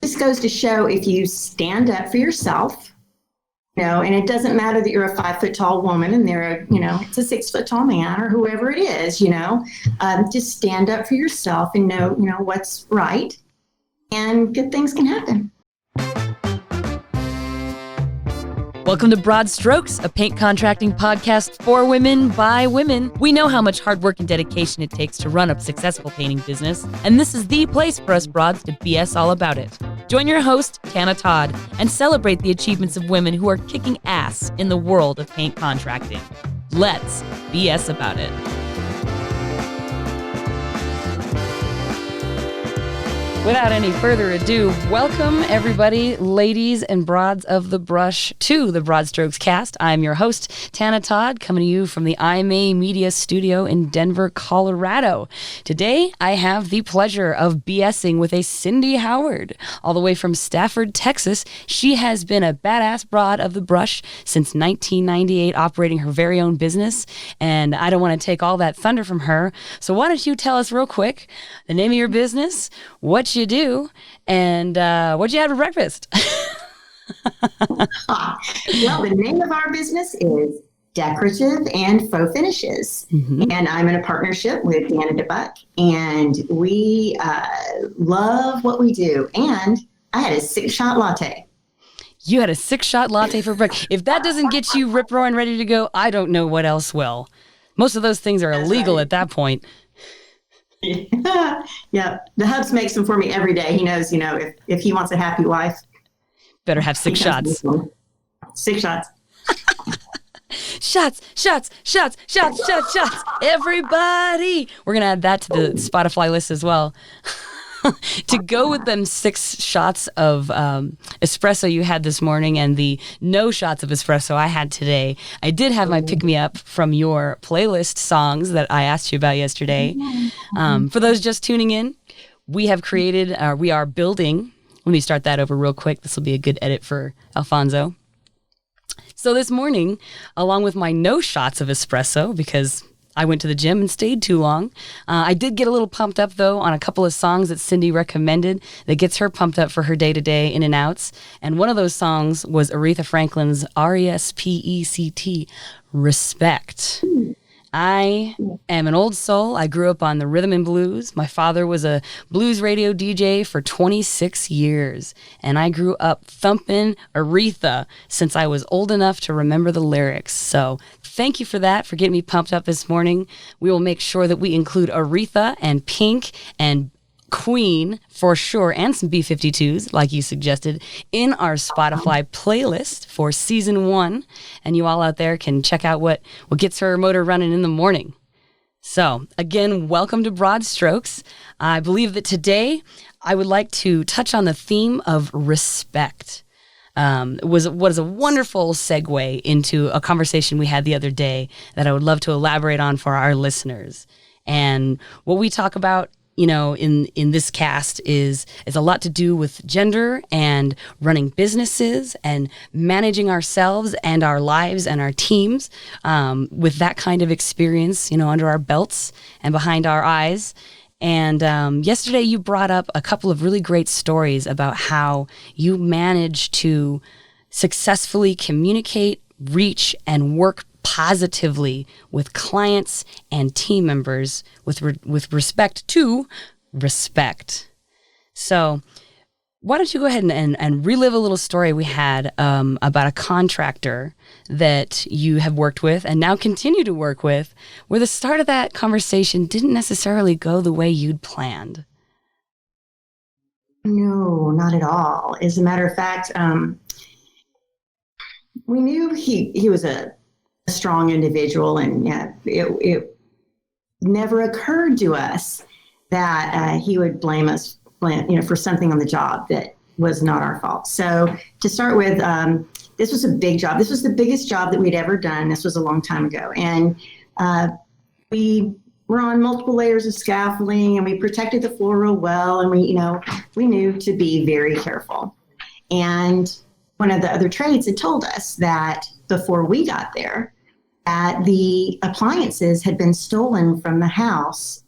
This goes to show if you stand up for yourself, and it doesn't matter that you're a 5 foot tall woman and it's a 6 foot tall man or whoever it is, just stand up for yourself and know what's right, and good things can happen. Welcome to Broad Strokes, a paint contracting podcast for women by women. We know how much hard work and dedication it takes to run a successful painting business, and this is the place for us broads to BS all about it. Join your host, Tana Todd, and celebrate the achievements of women who are kicking ass in the world of paint contracting. Let's BS about it. Without any further ado, welcome everybody, ladies and broads of the brush, to the Broad Strokes cast. I'm your host, Tana Todd, coming to you from the IMA Media Studio in Denver, Colorado. Today, I have the pleasure of BSing with a Cindy Howard, all the way from Stafford, Texas. She has been a badass broad of the brush since 1998, operating her very own business, and I don't want to take all that thunder from her. So why don't you tell us real quick the name of your business, what you do, and what you had for breakfast? Well, the name of our business is Decorative and Faux Finishes, and I'm in a partnership with Deanna DeBuck, and we love what we do. And I had a 6-shot latte. You had a 6-shot latte for breakfast. If that doesn't get you rip-roaring ready to go, I don't know what else will. Most of those things are illegal at that point. Yeah, the Hubs makes them for me every day. He knows, if he wants a happy wife, better have 6 shots. 6 shots. Shots. Everybody. We're going to add that to the Spotify list as well. To go with them 6 shots of espresso you had this morning and the no shots of espresso I had today, I did have my pick-me-up from your playlist songs that I asked you about yesterday. For those just tuning in, we are building, let me start that over real quick. This will be a good edit for Alfonso. So this morning, along with my no shots of espresso, because I went to the gym and stayed too long, I did get a little pumped up, though, on a couple of songs that Cindy recommended that gets her pumped up for her day-to-day in and outs. And one of those songs was Aretha Franklin's R-E-S-P-E-C-T, Respect. I am an old soul. I grew up on the rhythm and blues. My father was a blues radio DJ for 26 years, and I grew up thumping Aretha since I was old enough to remember the lyrics. So thank you for that, for getting me pumped up this morning. We will make sure that we include Aretha and Pink and Queen for sure, and some B-52s, like you suggested, in our Spotify playlist for season 1. And you all out there can check out what gets her motor running in the morning. So, again, welcome to Broad Strokes. I believe that today I would like to touch on the theme of respect. Was a wonderful segue into a conversation we had the other day that I would love to elaborate on for our listeners. And what we talk about, in this cast is a lot to do with gender and running businesses and managing ourselves and our lives and our teams with that kind of experience, under our belts and behind our eyes. And yesterday you brought up a couple of really great stories about how you managed to successfully communicate, reach, and work positively with clients and team members with respect to respect. So why don't you go ahead and relive a little story we had about a contractor that you have worked with and now continue to work with, where the start of that conversation didn't necessarily go the way you'd planned. No, not at all. As a matter of fact, we knew he was a strong individual, and it never occurred to us that he would blame us, for something on the job that was not our fault. So to start with, this was a big job. This was the biggest job that we'd ever done. This was a long time ago, and we were on multiple layers of scaffolding, and we protected the floor real well, and we knew to be very careful. And one of the other trades had told us that before we got there, that the appliances had been stolen from the house,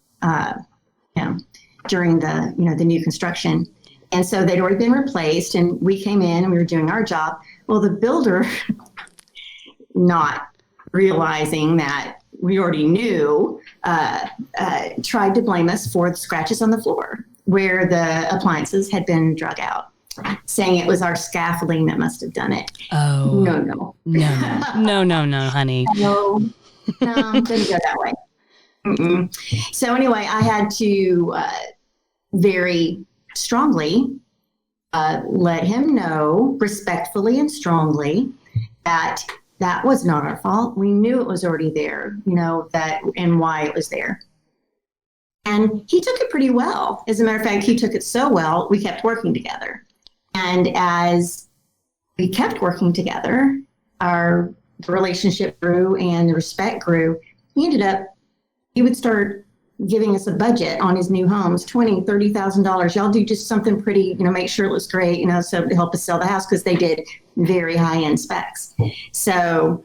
during the new construction. And so they'd already been replaced, and we came in and we were doing our job. Well, the builder, not realizing that we already knew, tried to blame us for the scratches on the floor where the appliances had been drug out, saying it was our scaffolding that must have done it. Oh. No, honey. No, didn't go that way. Mm-mm. So anyway, I had to very strongly let him know, respectfully and strongly, that that was not our fault. We knew it was already there, that and why it was there. And he took it pretty well. As a matter of fact, he took it so well, we kept working together. And as we kept working together, our relationship grew and the respect grew. He would start giving us a budget on his new homes, $20,000, $30,000. Y'all do just something pretty, make sure it looks great, so to help us sell the house, because they did very high-end specs. So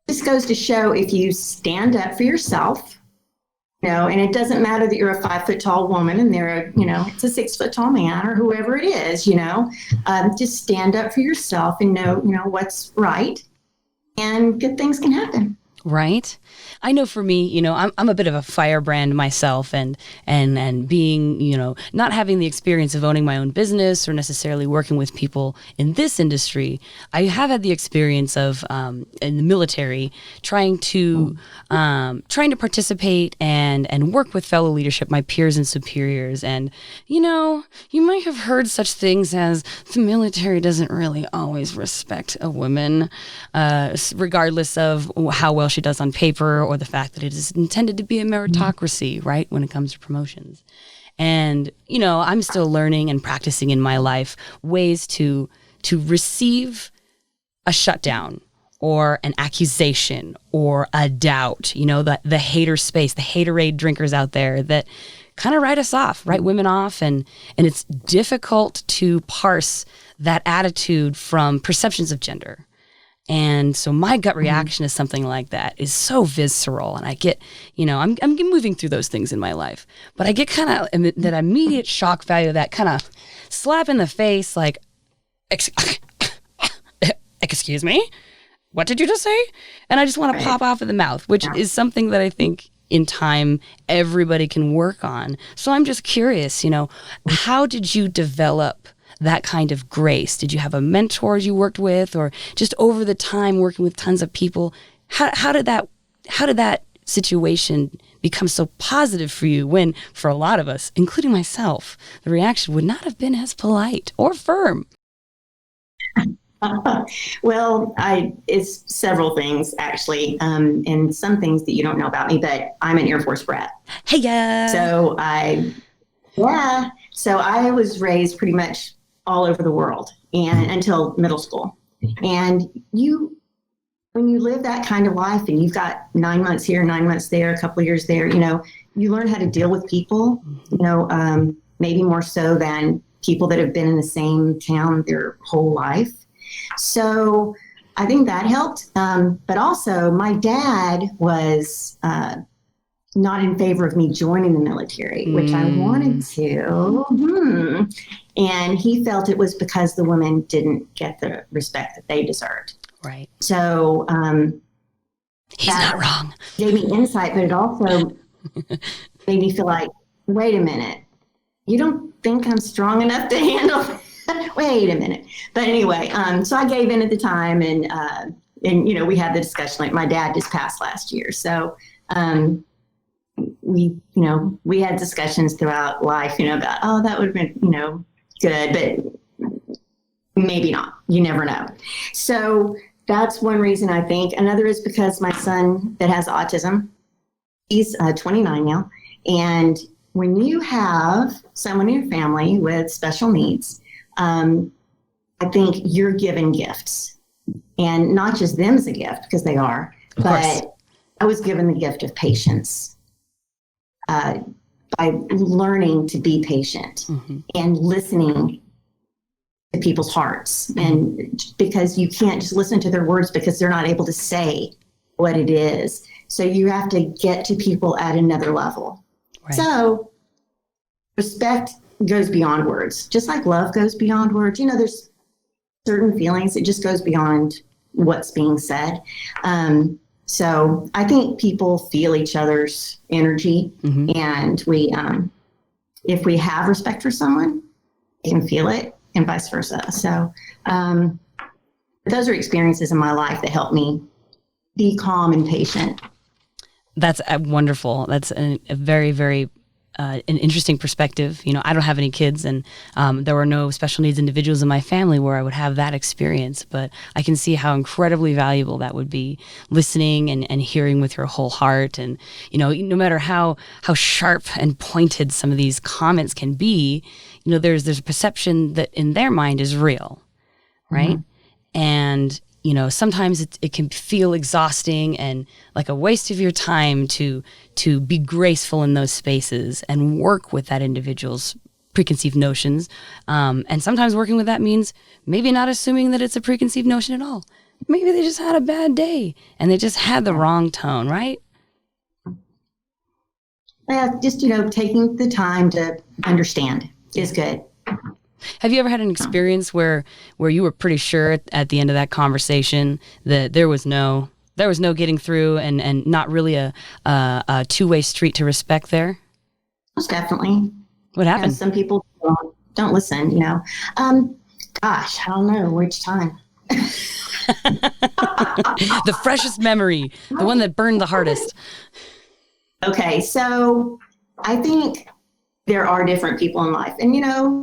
this goes to show, if you stand up for yourself, and it doesn't matter that you're a 5-foot tall woman and it's a 6-foot tall man or whoever it is, just stand up for yourself and know what's right, and good things can happen. Right. I know for me, I'm a bit of a firebrand myself, and being, not having the experience of owning my own business or necessarily working with people in this industry. I have had the experience of in the military trying to participate and work with fellow leadership, my peers and superiors. And, you might have heard such things as the military doesn't really always respect a woman, regardless of how well she does on paper, or the fact that it is intended to be a meritocracy, right, when it comes to promotions. And, I'm still learning and practicing in my life ways to receive a shutdown or an accusation or a doubt, the hater space, the haterade drinkers out there that kind of write us off, write women off. And it's difficult to parse that attitude from perceptions of gender. And so my gut reaction to something like that is so visceral, and I get, I'm moving through those things in my life, but I get kind of that immediate shock value, that kind of slap in the face, like, excuse me, what did you just say? And I just want to pop off of the mouth, which is something that I think in time everybody can work on. So I'm just curious, how did you develop that kind of grace? Did you have a mentor you worked with, or just over the time working with tons of people? How did that situation become so positive for you when, for a lot of us, including myself, the reaction would not have been as polite or firm? Well, it's several things, actually, and some things that you don't know about me, but I'm an Air Force brat. Hey, yeah. So I was raised pretty much all over the world and until middle school. And when you live that kind of life and you've got 9 months here, 9 months there, a couple of years there, you learn how to deal with people, maybe more so than people that have been in the same town their whole life. So I think that helped. But also my dad was not in favor of me joining the military, which I wanted to. And he felt it was because the women didn't get the respect that they deserved. Right. So he's not wrong. Gave me insight, but it also made me feel like, wait a minute, you don't think I'm strong enough to handle wait a minute. But anyway, so I gave in at the time, and we had the discussion, like my dad just passed last year. So we had discussions throughout life, about, oh, that would have been, good, but maybe not. You never know. So that's one reason, I think. Another is because my son that has autism, he's 29 now. And when you have someone in your family with special needs, I think you're given gifts, and not just them as a gift, because they are, but I was given the gift of patience by learning to be patient and listening to people's hearts. And because you can't just listen to their words because they're not able to say what it is. So you have to get to people at another level. Right. So respect goes beyond words, just like love goes beyond words. There's certain feelings, it just goes beyond what's being said. So I think people feel each other's energy, and if we have respect for someone, they can feel it, and vice versa. So those are experiences in my life that help me be calm and patient. That's wonderful. That's a very, very an interesting perspective. I don't have any kids, and there were no special needs individuals in my family where I would have that experience, but I can see how incredibly valuable that would be, listening and hearing with your whole heart. And, no matter how sharp and pointed some of these comments can be, there's a perception that in their mind is real, right? And sometimes it can feel exhausting and like a waste of your time to be graceful in those spaces and work with that individual's preconceived notions. And sometimes working with that means maybe not assuming that it's a preconceived notion at all. Maybe they just had a bad day and they just had the wrong tone, right? Yeah, just, taking the time to understand is good. Have you ever had an experience where you were pretty sure at the end of that conversation that there was no getting through and not really a two-way street to respect there? Most definitely. What happened? Some people don't listen, Gosh, I don't know which time. The freshest memory, the one that burned the hardest. Okay, so I think there are different people in life, and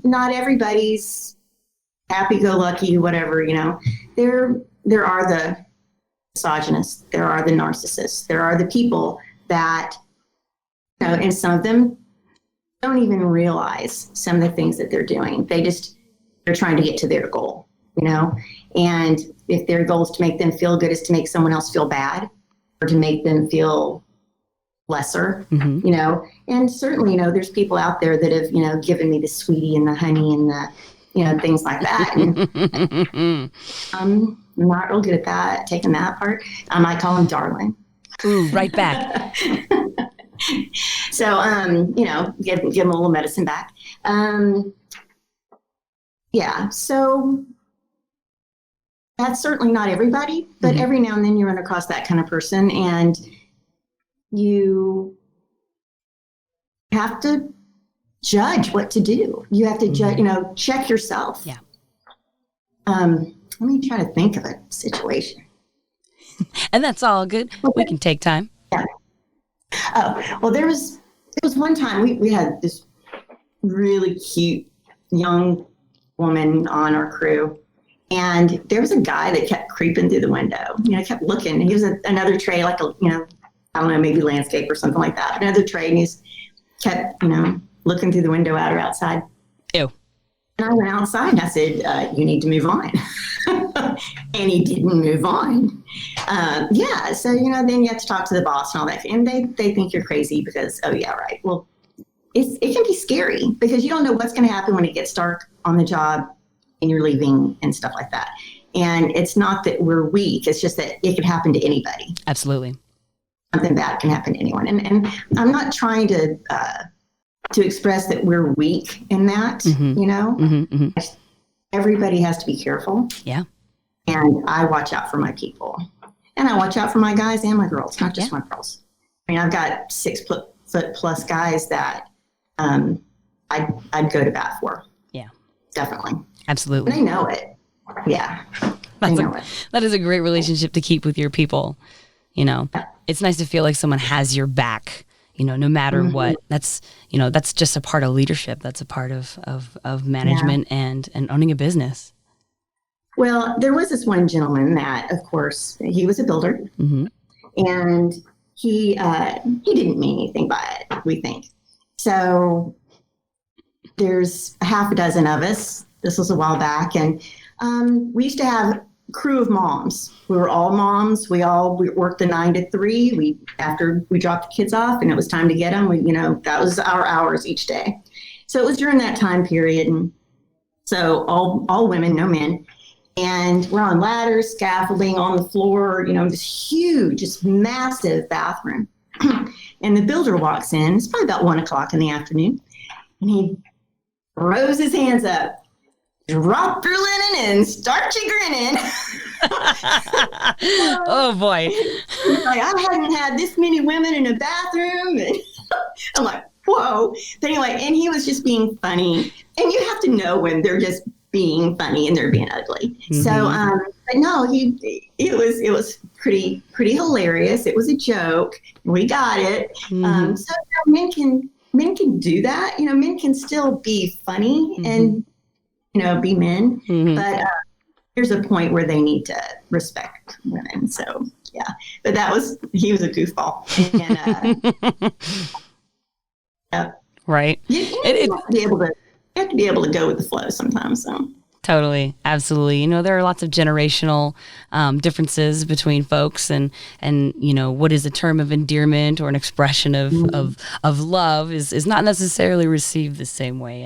not everybody's happy-go-lucky, whatever. There are the misogynists, there are the narcissists, there are the people that, and some of them don't even realize some of the things that they're doing. They're trying to get to their goal, and if their goal is to make them feel good, is to make someone else feel bad or to make them feel lesser, and certainly, there's people out there that have, given me the sweetie and the honey and the, things like that. And I'm not real good at that, taking that part. I might call them darling. Ooh, right back. So, give them a little medicine back. Yeah. So that's certainly not everybody, but every now and then you run across that kind of person, and you have to judge what to do. You have to judge, check yourself. Yeah. Let me try to think of a situation. And that's all good. We can take time. Yeah. Oh, well, there was one time we had this really cute young woman on our crew, and there was a guy that kept creeping through the window, kept looking. He was another tray, like I don't know, maybe landscape or something like that. Another trade, and he's kept, looking through the window out or outside. Ew. And I went outside and I said, you need to move on. And he didn't move on. Yeah. So, then you have to talk to the boss and all that. And they think you're crazy because, oh, yeah, right. Well, it can be scary because you don't know what's going to happen when it gets dark on the job and you're leaving and stuff like that. And it's not that we're weak. It's just that it could happen to anybody. Absolutely. Something bad can happen to anyone. And I'm not trying to express that we're weak in that, Everybody has to be careful. Yeah. And I watch out for my people. And I watch out for my guys and my girls, not just my girls. I mean, I've got 6 foot plus guys that I'd go to bat for. Yeah. Definitely. Absolutely. And they know it. Yeah. That is a great relationship to keep with your people. It's nice to feel like someone has your back, no matter what. That's just a part of leadership. That's a part of management and owning a business. Well, there was this one gentleman that, of course, he was a builder, and he didn't mean anything by it, we think. So there's a half a dozen of us. This was a while back, and we used to have crew of moms. We were all moms. We worked the 9 to 3. After we dropped the kids off and it was time to get them, that was our hours each day. So it was during that time period. And so all women, no men. And we're on ladders, scaffolding on the floor, this huge, just massive bathroom. And the builder walks in. It's probably about 1:00 in the afternoon. And he throws his hands up, drop your linen and start your grinning. Oh boy. Like, I hadn't had this many women in a bathroom. And I'm like, whoa. But anyway, and he was just being funny. And you have to know when they're just being funny and they're being ugly. Mm-hmm. So, but no, it was pretty hilarious. It was a joke. We got it. Mm-hmm. So men can do that. Men can still be funny and be men. Mm-hmm. But there's a point where they need to respect women. So yeah, but he was a goofball. And, yeah. Right. You have to be able to go with the flow sometimes. So. Totally. Absolutely. There are lots of generational differences between folks and what is a term of endearment or an expression of love is not necessarily received the same way.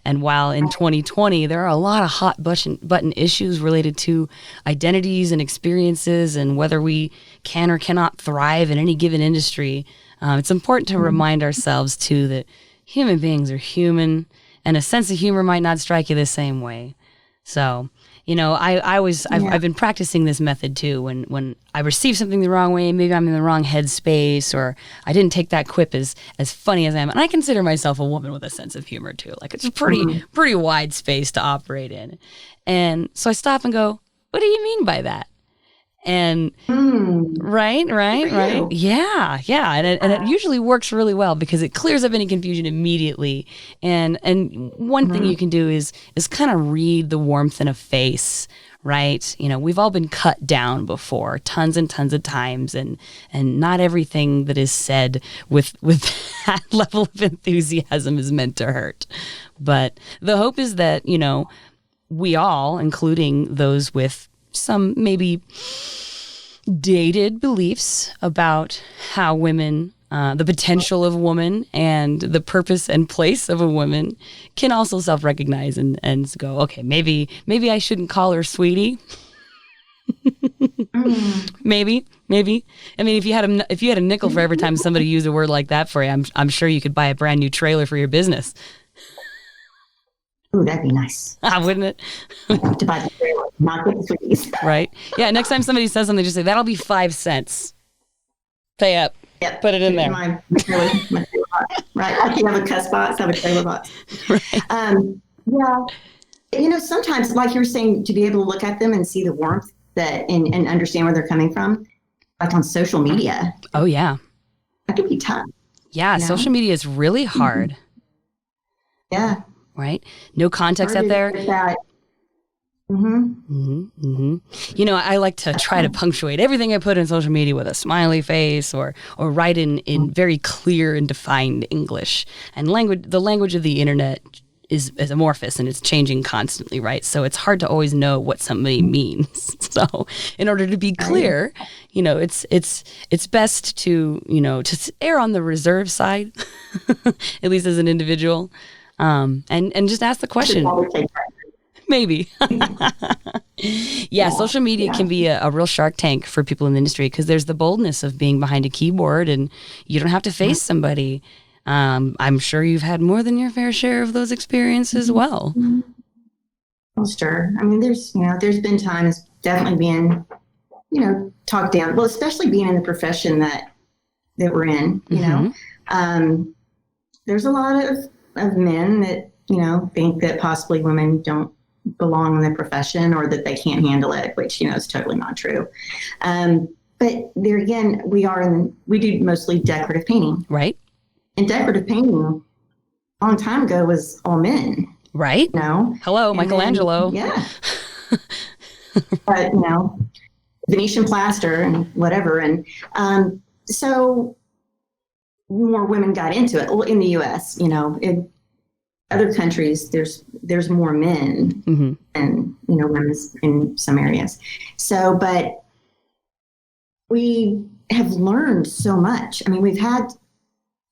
And while in 2020, there are a lot of hot button issues related to identities and experiences and whether we can or cannot thrive in any given industry, it's important to remind ourselves too that human beings are human and a sense of humor might not strike you the same way. So, I've been practicing this method too. When I receive something the wrong way, maybe I'm in the wrong headspace, or I didn't take that quip as funny as I am. And I consider myself a woman with a sense of humor too. Like it's a pretty wide space to operate in. And so I stop and go, what do you mean by that? And right. Yeah. And it usually works really well because it clears up any confusion immediately. And one thing you can do is kind of read the warmth in a face, right? We've all been cut down before tons and tons of times and not everything that is said with that level of enthusiasm is meant to hurt. But the hope is that, we all, including those with some maybe dated beliefs about how women, the potential of woman and the purpose and place of a woman can also self-recognize and go, okay, maybe I shouldn't call her sweetie. Maybe. I mean, if you had a nickel for every time somebody used a word like that for you, I'm sure you could buy a brand new trailer for your business. Ooh, that'd be nice. Wouldn't it? To buy the trailer, not the sweeties. Right. Yeah. Next time somebody says something, just say, that'll be 5 cents. Pay up. Yep. Put it in there. My trailer box. Right. I can have a cuss box, have a trailer box. Right. Yeah. Sometimes, like you were saying, to be able to look at them and see the warmth and understand where they're coming from, like on social media. Oh, yeah. That could be tough. Yeah. Social media is really hard. Yeah. Right? No context out there. I like to try to punctuate everything I put in social media with a smiley face or write in very clear and defined English. And the language of the internet is amorphous and it's changing constantly, right? So it's hard to always know what somebody means. So in order to be clear, it's best to err on the reserve side, at least as an individual. And just ask the question. Maybe. Yeah, social media can be a real shark tank for people in the industry because there's the boldness of being behind a keyboard and you don't have to face somebody. I'm sure you've had more than your fair share of those experiences as well. Well, sure. I mean, there's been times definitely being, talked down. Well, especially being in the profession that we're in, there's a lot of men that, think that possibly women don't belong in the profession or that they can't handle it, which, is totally not true. But there again, we do mostly decorative painting. Right. And decorative painting a long time ago was all men. Right. Hello, and Michelangelo. Yeah. But, Venetian plaster and whatever. And so more women got into it. Well, in the U.S., in other countries, there's more men and women in some areas. So, but we have learned so much. I mean, we've had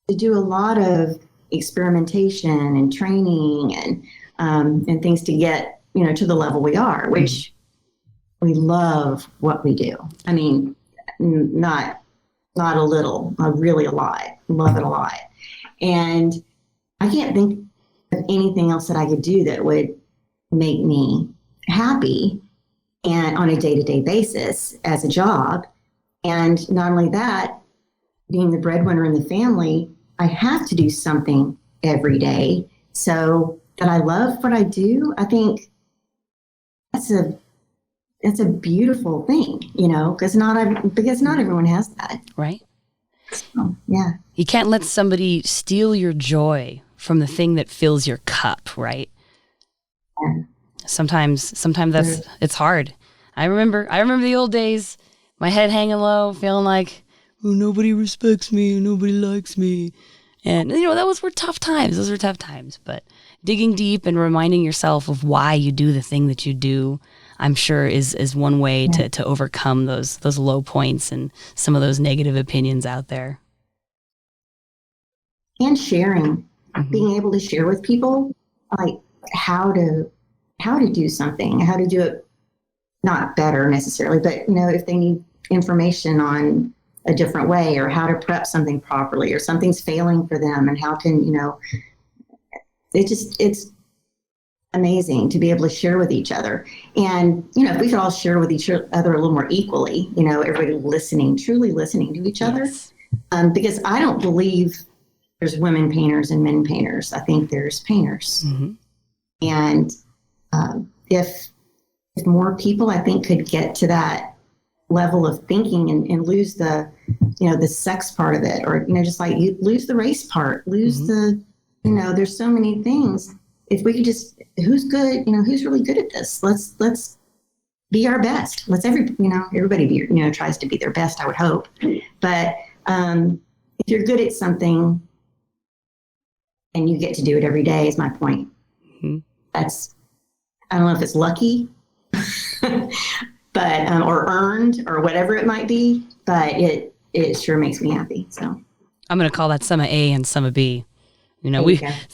to do a lot of experimentation and training and things to get to the level we are, which we love what we do. I mean, not a little, really a lot. Love it a lot. And I can't think of anything else that I could do that would make me happy and on a day-to-day basis as a job. And not only that, being the breadwinner in the family, I have to do something every day. So that I love what I do, I think that's a beautiful thing, because not everyone has that. Right. So, yeah. You can't let somebody steal your joy from the thing that fills your cup, right? Yeah. Sometimes it's hard. I remember the old days, my head hanging low, feeling like, oh, nobody respects me, nobody likes me. And, those were tough times. Those were tough times. But digging deep and reminding yourself of why you do the thing that you do, I'm sure is one way to overcome those low points and some of those negative opinions out there. And sharing, being able to share with people, like how to do something, how to do it, not better necessarily, but, if they need information on a different way or how to prep something properly or something's failing for them and how can, it's amazing to be able to share with each other. And, if we could all share with each other a little more equally, everybody truly listening to each other. Because I don't believe there's women painters and men painters. I think there's painters. Mm-hmm. And if more people, I think, could get to that level of thinking and lose the, the sex part of it, or, just like you lose the race part, lose the, there's so many things. If we could just, who's good, who's really good at this? Let's be our best. Everybody be, tries to be their best, I would hope. But if you're good at something and you get to do it every day is my point. Mm-hmm. I don't know if it's lucky, but, or earned or whatever it might be, but it sure makes me happy. So I'm going to call that some a A and some a B.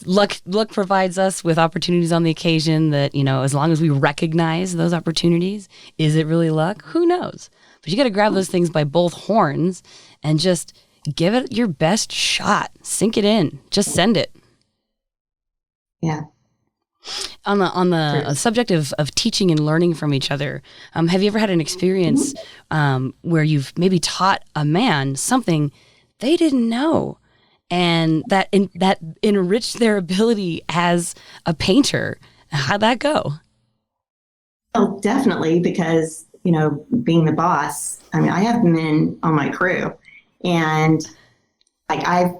Luck provides us with opportunities on the occasion that, as long as we recognize those opportunities, is it really luck? Who knows? But you got to grab those things by both horns and just give it your best shot. Sink it in. Just send it. Yeah. On the subject of teaching and learning from each other, have you ever had an experience where you've maybe taught a man something they didn't know, and that enriched their ability as a painter? How'd that go? Oh, definitely, because, being the boss, I have men on my crew, and like I've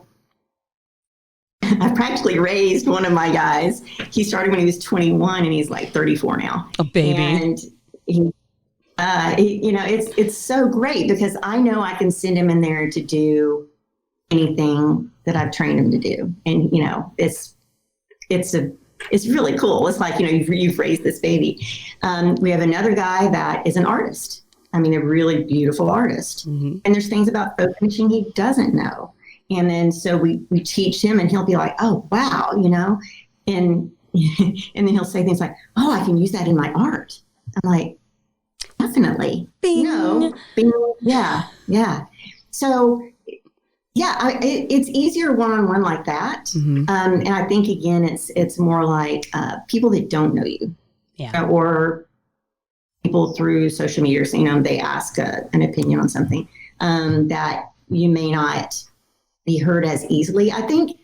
practically raised one of my guys. He started when he was 21 and he's like 34 now. A baby. And he it's so great because I know I can send him in there to do anything that I've trained him to do. And, it's really cool. It's like, you've raised this baby. We have another guy that is an artist. A really beautiful artist. Mm-hmm. And there's things about faux finishing he doesn't know. And then so we teach him and he'll be like, oh, wow, and then he'll say things like, oh, I can use that in my art. I'm like, definitely. Bing. Bing. Yeah. So, yeah, it's easier one-on-one like that. Mm-hmm. And I think, again, it's more like people that don't know you. Yeah. Or people through social media, they ask an opinion on something that you may not be heard as easily. I think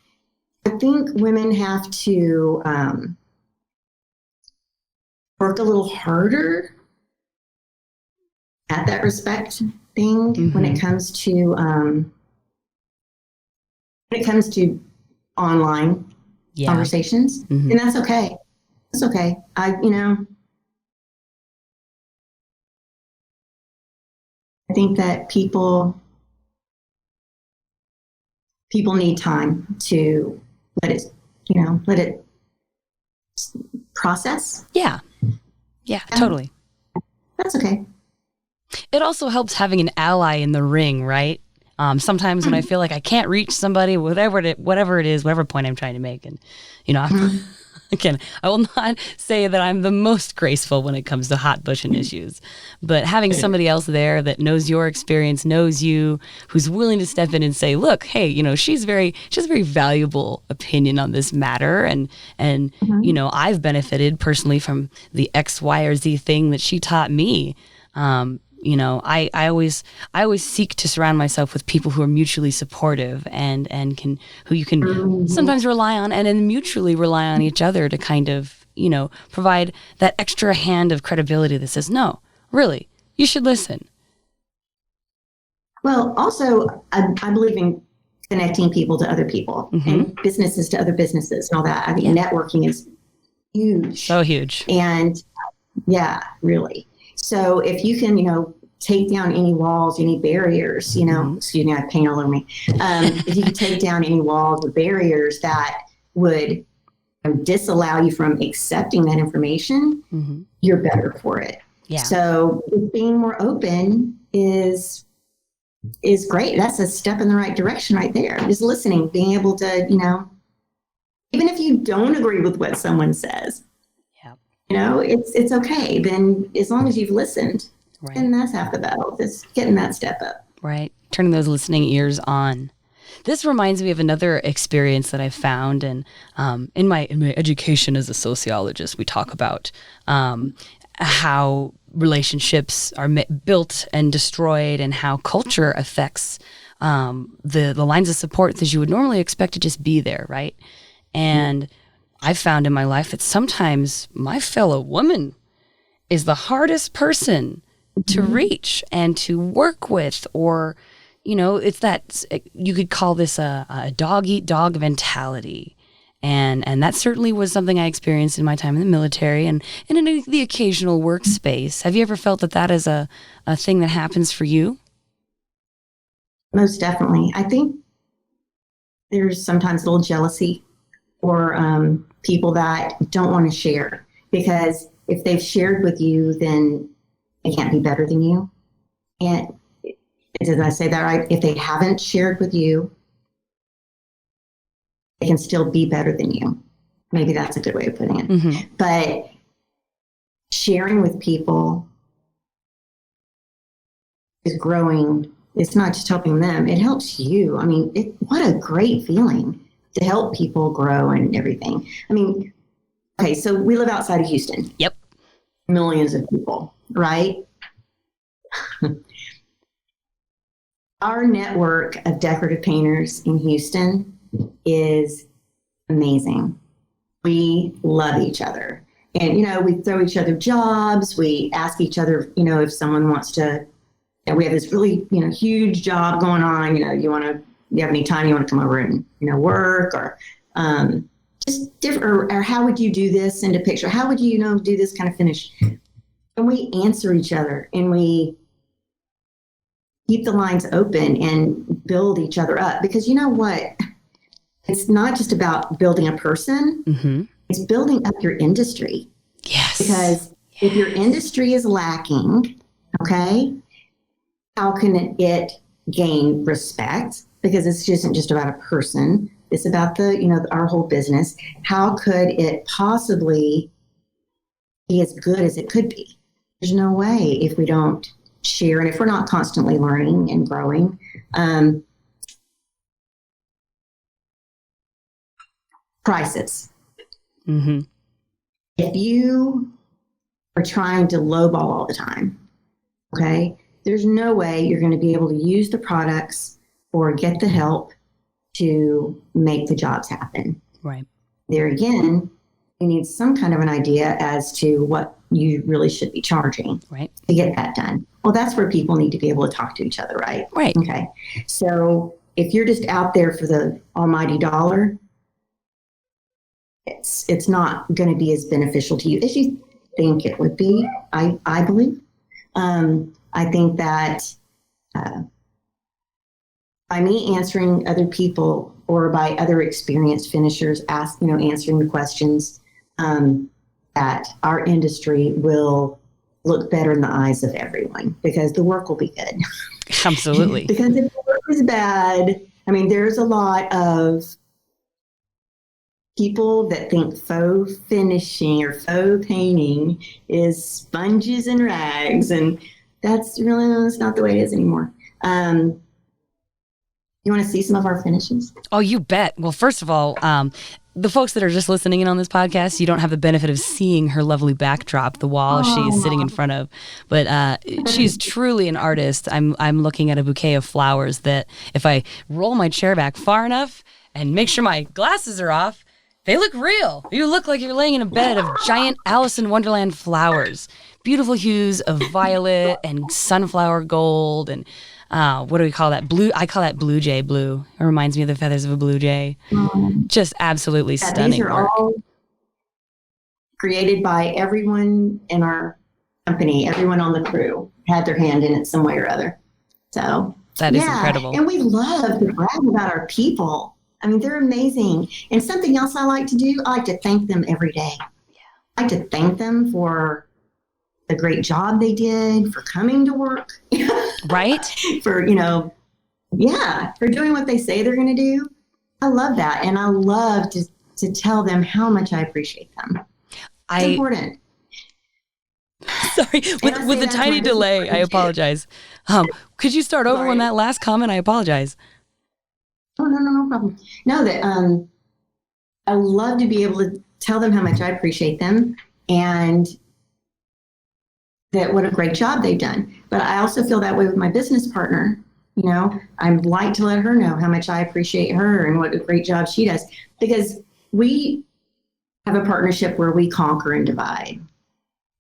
women have to work a little harder at that respect thing. Mm-hmm. when it comes to online conversations. Mm-hmm. And that's okay. It's okay. I think that people need time to let it process. Yeah, totally. That's okay. It also helps having an ally in the ring, right? Sometimes when I feel like I can't reach somebody, whatever it is, whatever point I'm trying to make, and Again, I will not say that I'm the most graceful when it comes to hot button issues, but having somebody else there that knows your experience, knows you, who's willing to step in and say, look, hey, she has a very valuable opinion on this matter. And, I've benefited personally from the X, Y, or Z thing that she taught me. I always seek to surround myself with people who are mutually supportive and who you can sometimes rely on and then mutually rely on each other to kind of, provide that extra hand of credibility that says, no, really, you should listen. Well, also, I believe in connecting people to other people and businesses to other businesses and all that. I think networking is huge. So huge. And yeah, really. So if you can, take down any walls, any barriers, excuse me, I have paint all over me. If you can take down any walls or barriers that would disallow you from accepting that information, you're better for it. Yeah. So being more open is great. That's a step in the right direction right there. Just listening, being able to, even if you don't agree with what someone says, it's okay. Then as long as you've listened, then that's half the battle. Just getting that step up. Right. Turning those listening ears on. This reminds me of another experience that I found, and in my education as a sociologist, we talk about how relationships are built and destroyed, and how culture affects the lines of support that you would normally expect to just be there, right? And I've found in my life that sometimes my fellow woman is the hardest person to reach and to work with, or, it's that you could call this a dog eat dog mentality. And that certainly was something I experienced in my time in the military and in the occasional workspace. Have you ever felt that is a thing that happens for you? Most definitely. I think there's sometimes a little jealousy or people that don't want to share, because if they've shared with you, then they can't be better than you. And did I say that right? If they haven't shared with you, they can still be better than you. Maybe that's a good way of putting it. But sharing with people is growing. It's not just helping them. It helps you. I mean, what a great feeling to help people grow and everything. I mean, okay, so we live outside of Houston. Yep. Millions of people, right? Our network of decorative painters in Houston is amazing. We love each other. And, we throw each other jobs. We ask each other, if someone wants to, we have this really, huge job going on, you have any time you want to come over and, work, or just different, or how would you do this, send a picture? How would you, do this kind of finish? And we answer each other, and we keep the lines open and build each other up. Because you know what? It's not just about building a person. It's building up your industry. Yes. Because if your industry is lacking, okay, how can it gain respect? Because this isn't just about a person. It's about our whole business. How could it possibly be as good as it could be? There's no way if we don't share, and if we're not constantly learning and growing. Prices. If you are trying to lowball all the time, okay, there's no way you're going to be able to use the products or get the help to make the jobs happen. Right. There again, you need some kind of an idea as to what you really should be charging to get that done. Well, that's where people need to be able to talk to each other, right? Right. Okay. So if you're just out there for the almighty dollar, it's not going to be as beneficial to you as you think it would be, I believe. I think that by me answering other people or by other experienced finishers answering the questions, that our industry will look better in the eyes of everyone, because the work will be good. Absolutely. Because if the work is bad, there's a lot of people that think faux finishing or faux painting is sponges and rags, and that's not the way it is anymore. You want to see some of our finishes? Oh, you bet. Well, first of all, the folks that are just listening in on this podcast, you don't have the benefit of seeing her lovely backdrop, the wall she's sitting in front of. But she's truly an artist. I'm looking at a bouquet of flowers that if I roll my chair back far enough and make sure my glasses are off, they look real. You look like you're laying in a bed of giant Alice in Wonderland flowers. Beautiful hues of violet and sunflower gold and what do we call that? Blue. I call that blue jay blue. It reminds me of the feathers of a blue jay. Just absolutely stunning. These are work. all created by everyone in our company. Everyone on the crew had their hand in it some way or other. So that is incredible. And we love to brag about our people. I mean, they're amazing. And something else I like to do, I like to thank them every day. I like to thank them for the great job they did, for coming to work. Right? For, for doing what they say they're going to do. I love that. And I love to tell them how much I appreciate them. It's important. Sorry, with the tiny delay, I apologize. Could you start over on that last comment? I apologize. Oh, no problem. No, that I love to be able to tell them how much I appreciate them and that what a great job they've done. But I also feel that way with my business partner. I like to let her know how much I appreciate her and what a great job she does, because we have a partnership where we conquer and divide.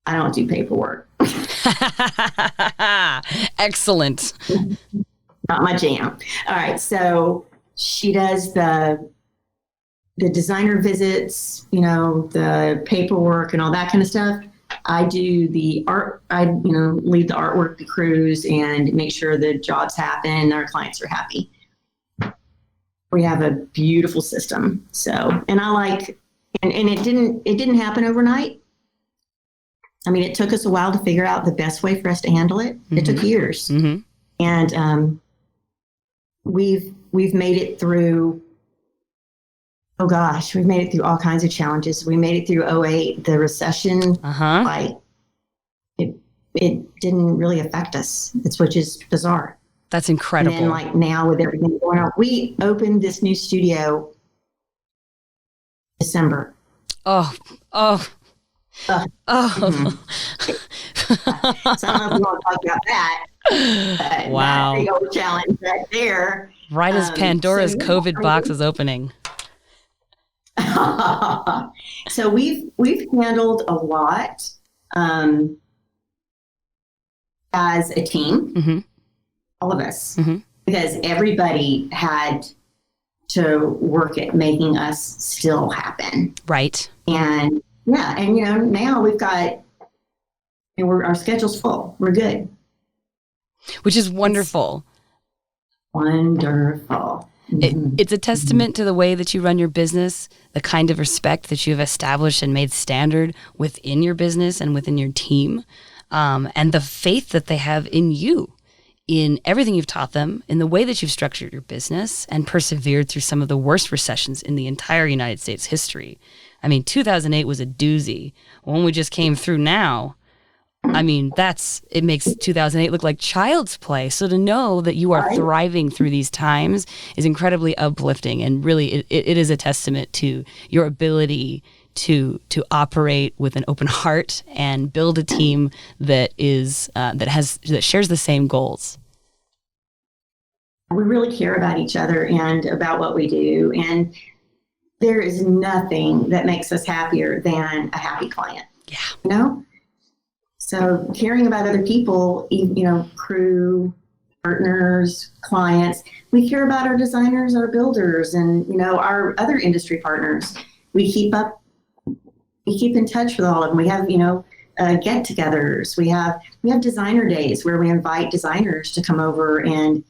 I don't do paperwork. Excellent. Not my jam. All right. So she does the designer visits, the paperwork and all that kind of stuff. I do the art. I lead the artwork, the crews, and make sure the jobs happen and our clients are happy. We have a beautiful system. So, and I like, and it didn't happen overnight. I mean, it took us a while to figure out the best way for us to handle it. Mm-hmm. It took years, and we've made it through. Oh gosh, we've made it through all kinds of challenges. We made it through 2008, the recession. Like it didn't really affect us. Which is bizarre. That's incredible. And then like now with everything going on, we opened this new studio December. Mm-hmm. So I don't know if we want to talk about that. Wow. That's the old challenge right there. Right as Pandora's COVID box is opening. So we've handled a lot as a team, all of us, because everybody had to work at making us still happen. Right. And now we've got, our schedule's full. We're good. Which is wonderful. Wonderful. It's a testament to the way that you run your business, the kind of respect that you've established and made standard within your business and within your team, and the faith that they have in you, in everything you've taught them, in the way that you've structured your business and persevered through some of the worst recessions in the entire United States history. I mean, 2008 was a doozy. One we just came through now, I mean, it makes 2008 look like child's play. So to know that you are thriving through these times is incredibly uplifting. And really, it is a testament to your ability to operate with an open heart and build a team that shares the same goals. We really care about each other and about what we do. And there is nothing that makes us happier than a happy client. Yeah. So caring about other people, crew, partners, clients, we care about our designers, our builders, and, our other industry partners. We keep in touch with all of them. We have, get-togethers. We have designer days where we invite designers to come over and,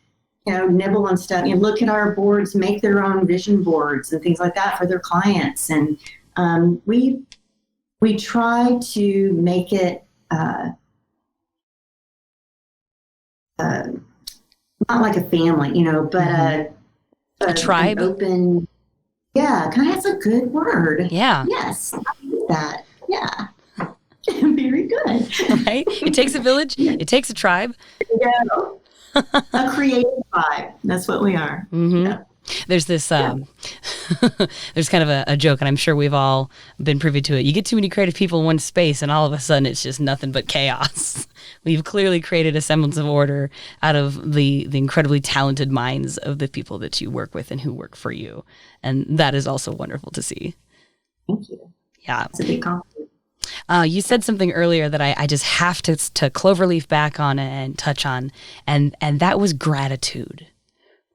nibble on stuff, look at our boards, make their own vision boards and things like that for their clients. And we try to make it not like a family, but a tribe, open, Yeah, kind of has a good word. Yeah. Yes, I like that. Yeah. Very good. Right? It takes a village. It takes a tribe. Yeah. A creative vibe. That's what we are. Yeah. There's this, there's kind of a joke, and I'm sure we've all been privy to it. You get too many creative people in one space, and all of a sudden it's just nothing but chaos. We've clearly created a semblance of order out of the incredibly talented minds of the people that you work with and who work for you. And that is also wonderful to see. Thank you. Yeah. It's a big compliment. You said something earlier that I just have to cloverleaf back on and touch on, and that was gratitude,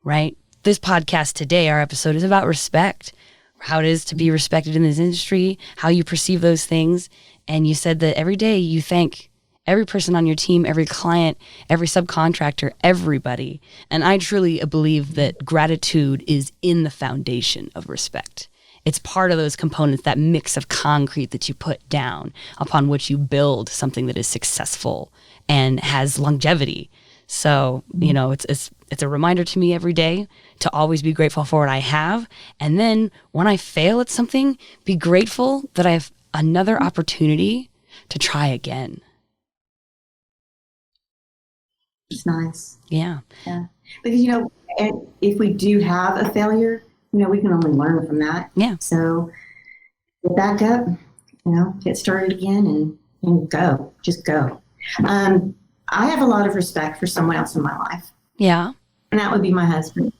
right? This podcast today, our episode, is about respect, how it is to be respected in this industry, how you perceive those things. And you said that every day you thank every person on your team, every client, every subcontractor, everybody. And I truly believe that gratitude is in the foundation of respect. It's part of those components, that mix of concrete that you put down upon which you build something that is successful and has longevity. So, you know, it's a reminder to me every day to always be grateful for what I have. And then when I fail at something, be grateful that I have another opportunity to try again. It's nice. Yeah. Yeah. Because, you know, and if we do have a failure, you know, we can only learn from that. Yeah. So get back up, you know, get started again and go. Just go. I have a lot of respect for someone else in my life. Yeah. And that would be my husband.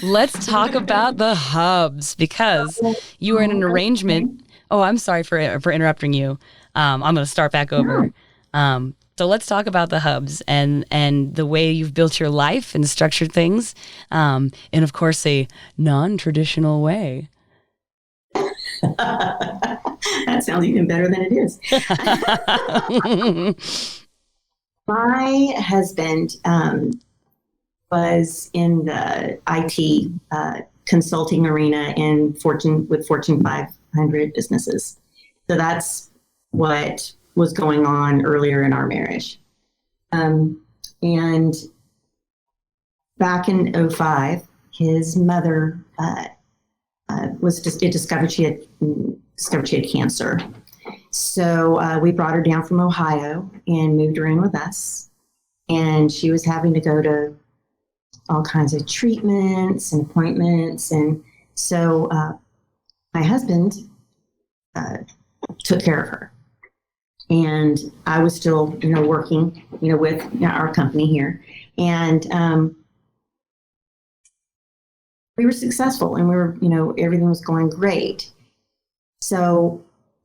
Let's talk about the hubs, because you were in an arrangement. Oh, I'm sorry for interrupting you. I'm going to start back over. So let's talk about the hubs and the way you've built your life and structured things in, of course, a non-traditional way. That sounds even better than it is. My husband was in the IT consulting arena with Fortune 500 businesses. So that's what was going on earlier in our marriage. And back in 2005, his mother discovered she had cancer. So we brought her down from Ohio and moved her in with us. And she was having to go to all kinds of treatments and appointments. And so my husband took care of her. And I was still, you know, working, you know, with our company here. And we were successful, and we were, you know, everything was going great. So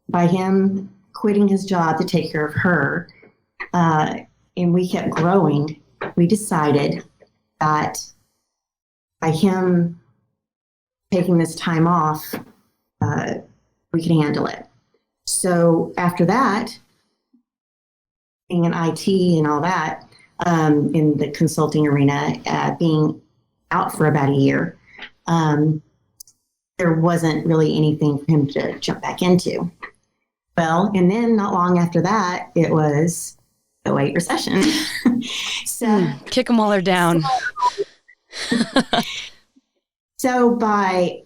by him quitting his job to take care of her, and we kept growing, we decided that by him taking this time off, we could handle it. So after that, being in IT and all that, in the consulting arena, being out for about a year, there wasn't really anything for him to jump back into. Well, and then not long after that, it was the 2008 recession. So kick them while they're down. So by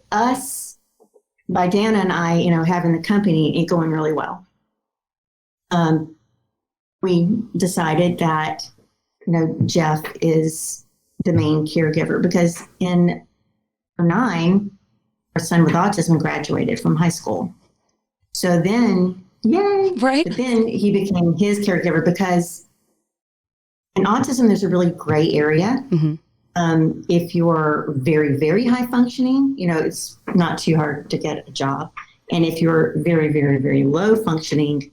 Dana and I, you know, having the company going really well, we decided that, you know, Jeff is the main caregiver, because in 2009, our son with autism graduated from high school. So then, yay! Right. But then he became his caregiver, because in autism, there's a really gray area. Mm-hmm. If you're very, very high functioning, you know, it's not too hard to get a job. And if you're very, very, very low functioning,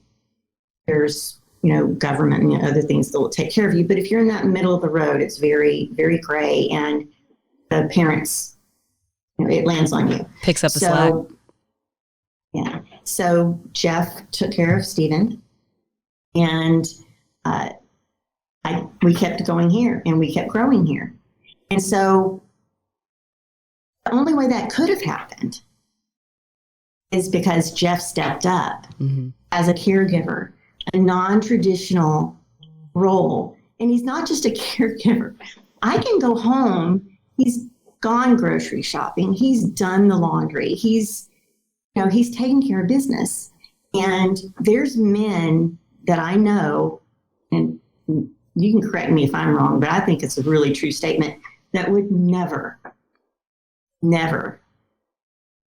there's, you know, government and other things that will take care of you. But if you're in that middle of the road, it's very, very gray, and the parents, you know, it lands on you. Picks up the slack. Yeah. So Jeff took care of Stephen, and we kept going here, and we kept growing here. And so the only way that could have happened is because Jeff stepped up as a caregiver, a non-traditional role. And he's not just a caregiver. I can go home. He's gone grocery shopping. He's done the laundry. He's taking care of business. And there's men that I know, and you can correct me if I'm wrong, but I think it's a really true statement, that would never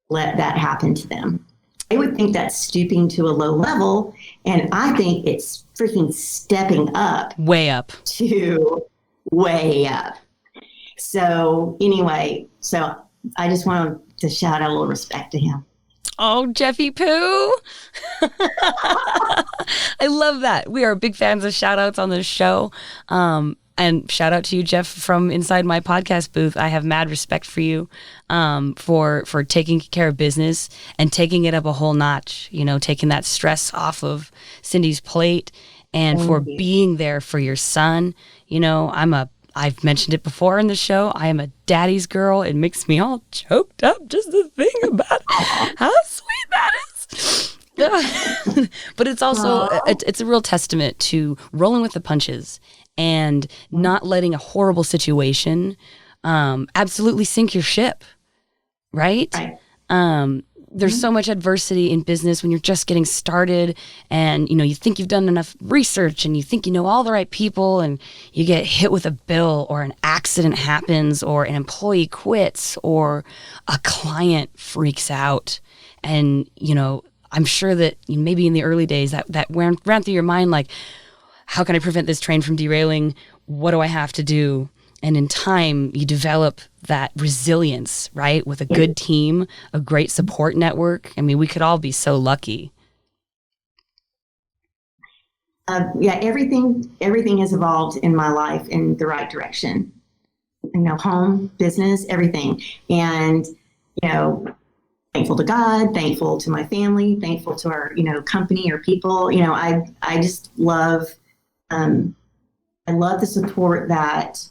let that happen to them. They would think that's stooping to a low level, and I think it's freaking stepping up. Way up. To way up. So anyway, I just wanted to shout out a little respect to him. Oh, Jeffy Poo. I love that. We are big fans of shout outs on this show. And shout out to you, Jeff, from inside my podcast booth. I have mad respect for you for taking care of business and taking it up a whole notch, taking that stress off of Cindy's plate and for being there for your son. I've mentioned it before in the show. I am a daddy's girl. It makes me all choked up just to think about how sweet that is. But it's also, it's a real testament to rolling with the punches and not letting a horrible situation absolutely sink your ship, right? There's so much adversity in business when you're just getting started and, you think you've done enough research and you think you know all the right people and you get hit with a bill or an accident happens or an employee quits or a client freaks out. And, I'm sure that maybe in the early days that ran through your mind like, how can I prevent this train from derailing? What do I have to do? And in time, you develop that resilience, right? With a good team, a great support network. I mean, we could all be so lucky. Everything has evolved in my life in the right direction. Home, business, everything. And, thankful to God, thankful to my family, thankful to our, company or people. I just love, I love the support that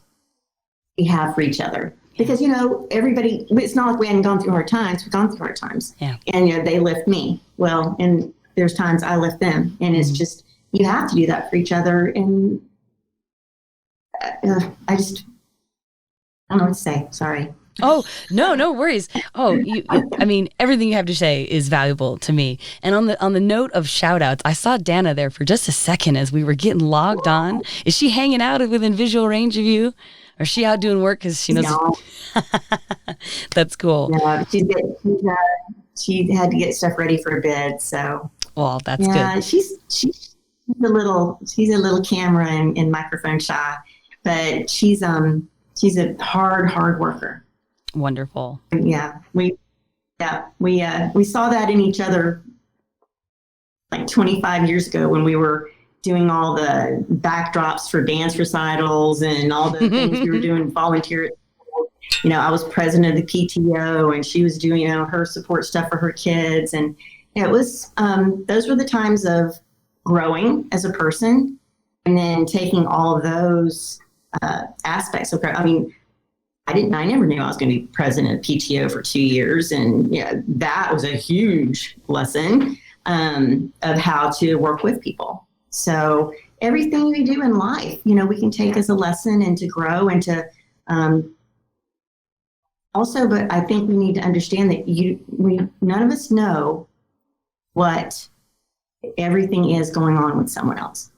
we have for each other because, everybody, it's not like we hadn't gone through hard times. We've gone through hard times. Yeah. And, they lift me. Well, and there's times I lift them. And it's just, you have to do that for each other. And I don't know what to say. Sorry. Oh, no worries. Oh, everything you have to say is valuable to me. And on the note of shout outs, I saw Dana there for just a second as we were getting logged on. Is she hanging out within visual range of you? Or is she out doing work because she knows? No. That's cool. No, she had to get stuff ready for bed. So. Well, that's good. She's a little camera and microphone shy, but she's a hard worker. Wonderful. Yeah, we saw that in each other like 25 years ago when we were doing all the backdrops for dance recitals and all the things we were doing volunteer. I was president of the PTO and she was doing, her support stuff for her kids. And it was, those were the times of growing as a person and then taking all of those aspects of, I never knew I was going to be president of PTO for 2 years. And that was a huge lesson of how to work with people. So everything we do in life, we can take as a lesson and to grow and to also, but I think we need to understand that none of us know what everything is going on with someone else.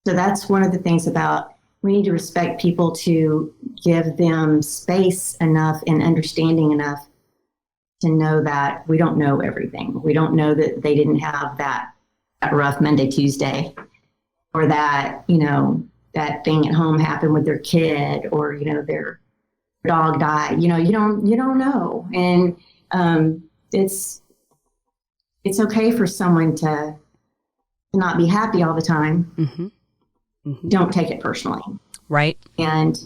So that's one of the things about we need to respect people to give them space enough and understanding enough to know that we don't know everything. We don't know that they didn't have that rough Monday, Tuesday, or that, that thing at home happened with their kid or, their dog died. You don't know. And it's okay for someone to not be happy all the time. Mm-hmm. Mm-hmm. Don't take it personally. Right. And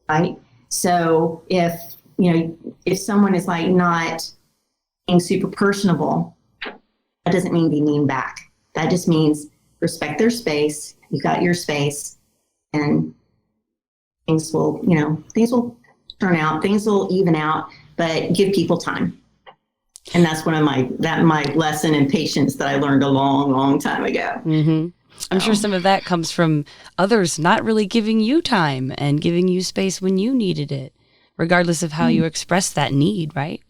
right. So if someone is like not being super personable, that doesn't mean be mean back. That just means respect their space. You got your space and things will turn out, things will even out, but give people time. And that's one of my lesson in patience that I learned a long, long time ago. Mm-hmm. I'm sure some of that comes from others not really giving you time and giving you space when you needed it, regardless of how you express that need, right?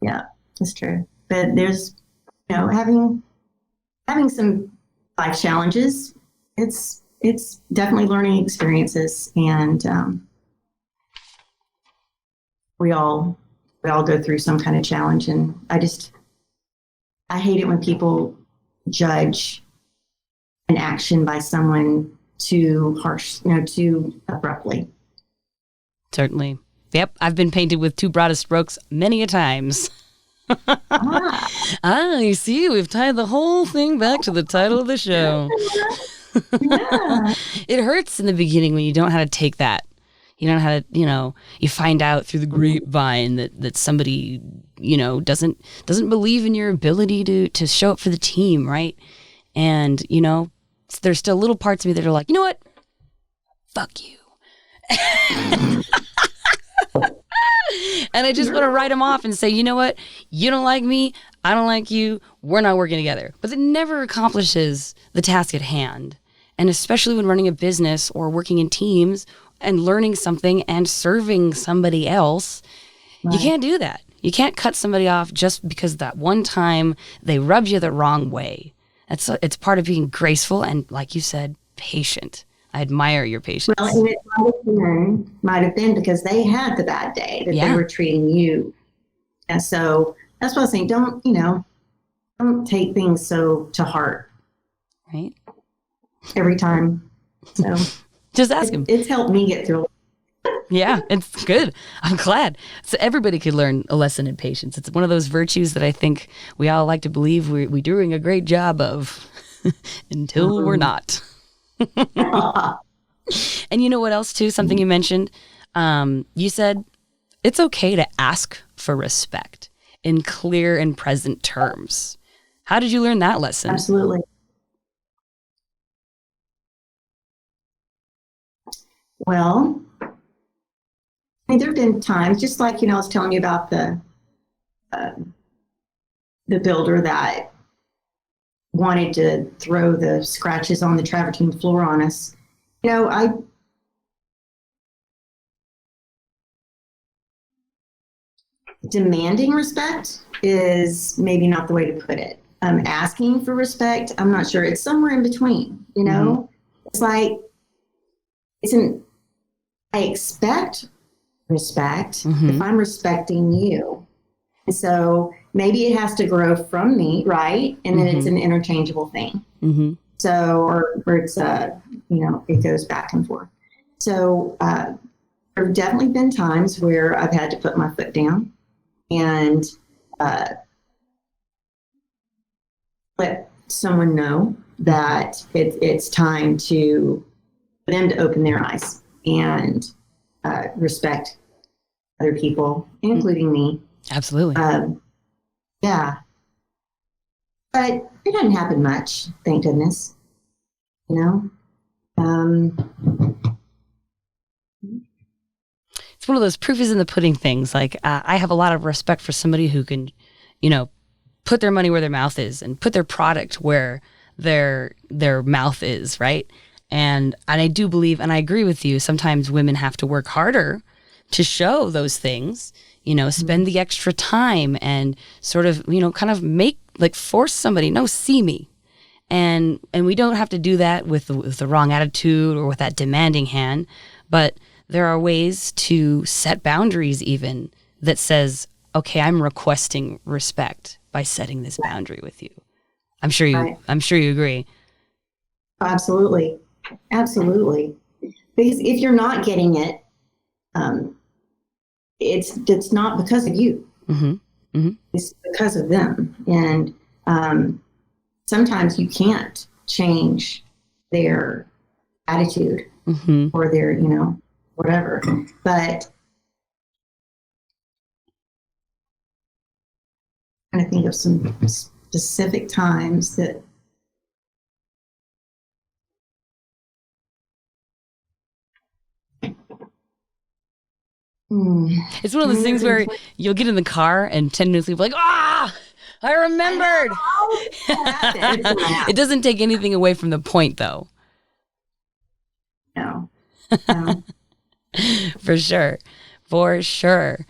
Yeah, that's true. But there's, having some life challenges, it's definitely learning experiences, and we all go through some kind of challenge. And I hate it when people judge an action by someone too harsh, too abruptly. Certainly. Yep, I've been painted with too broad of strokes many a times. You see, we've tied the whole thing back to the title of the show. Yeah. It hurts in the beginning when you don't know how to take that. You don't know how to, you find out through the grapevine that somebody, doesn't believe in your ability to show up for the team, right? And, there's still little parts of me that are like, you know what? Fuck you. And I just want to write them off and say, you know what? You don't like me. I don't like you. We're not working together. But it never accomplishes the task at hand. And especially when running a business or working in teams and learning something and serving somebody else, right. You can't do that. You can't cut somebody off just because that one time they rubbed you the wrong way. It's part of being graceful and, like you said, patient. I admire your patience. Well, and it might have been because they had the bad day that they were treating you. And so that's what I was saying. Don't take things so to heart. Right. Every time. So just ask him. It's helped me get through. Yeah, it's good. I'm glad. So everybody could learn a lesson in patience. It's one of those virtues that I think we all like to believe we're doing a great job of until we're not. And you know what else too? Something you mentioned. You said it's okay to ask for respect in clear and present terms. How did you learn that lesson? Absolutely. Well, there have been times, just like I was telling you about the builder that wanted to throw the scratches on the travertine floor on us. Demanding respect is maybe not the way to put it. Asking for respect, I'm not sure. It's somewhere in between, Mm-hmm. It's like, I expect respect if I'm respecting you. And so maybe it has to grow from me, right? And then it's an interchangeable thing. Mm-hmm. So, or it's, it goes back and forth. So there have definitely been times where I've had to put my foot down and let someone know that it's time for them to open their eyes and respect other people, including me. Absolutely. Yeah. But it doesn't happen much, thank goodness. It's one of those proof is in the pudding things. Like, I have a lot of respect for somebody who can, put their money where their mouth is and put their product where their mouth is, right? And I do believe, and I agree with you, sometimes women have to work harder to show those things, spend the extra time and sort of, kind of force somebody, no, see me. And we don't have to do that with the wrong attitude or with that demanding hand, but there are ways to set boundaries even that says, okay, I'm requesting respect by setting this boundary with you. I'm sure you agree. Absolutely. Absolutely. Because if you're not getting it, it's not because of you. Mm-hmm. Mm-hmm. It's because of them. And sometimes you can't change their attitude or their, whatever. But I'm trying to think of some specific times that it's one of those things where you'll get in the car and 10 minutes later, like, I remembered. It doesn't take anything away from the point, though. No. For sure. For sure.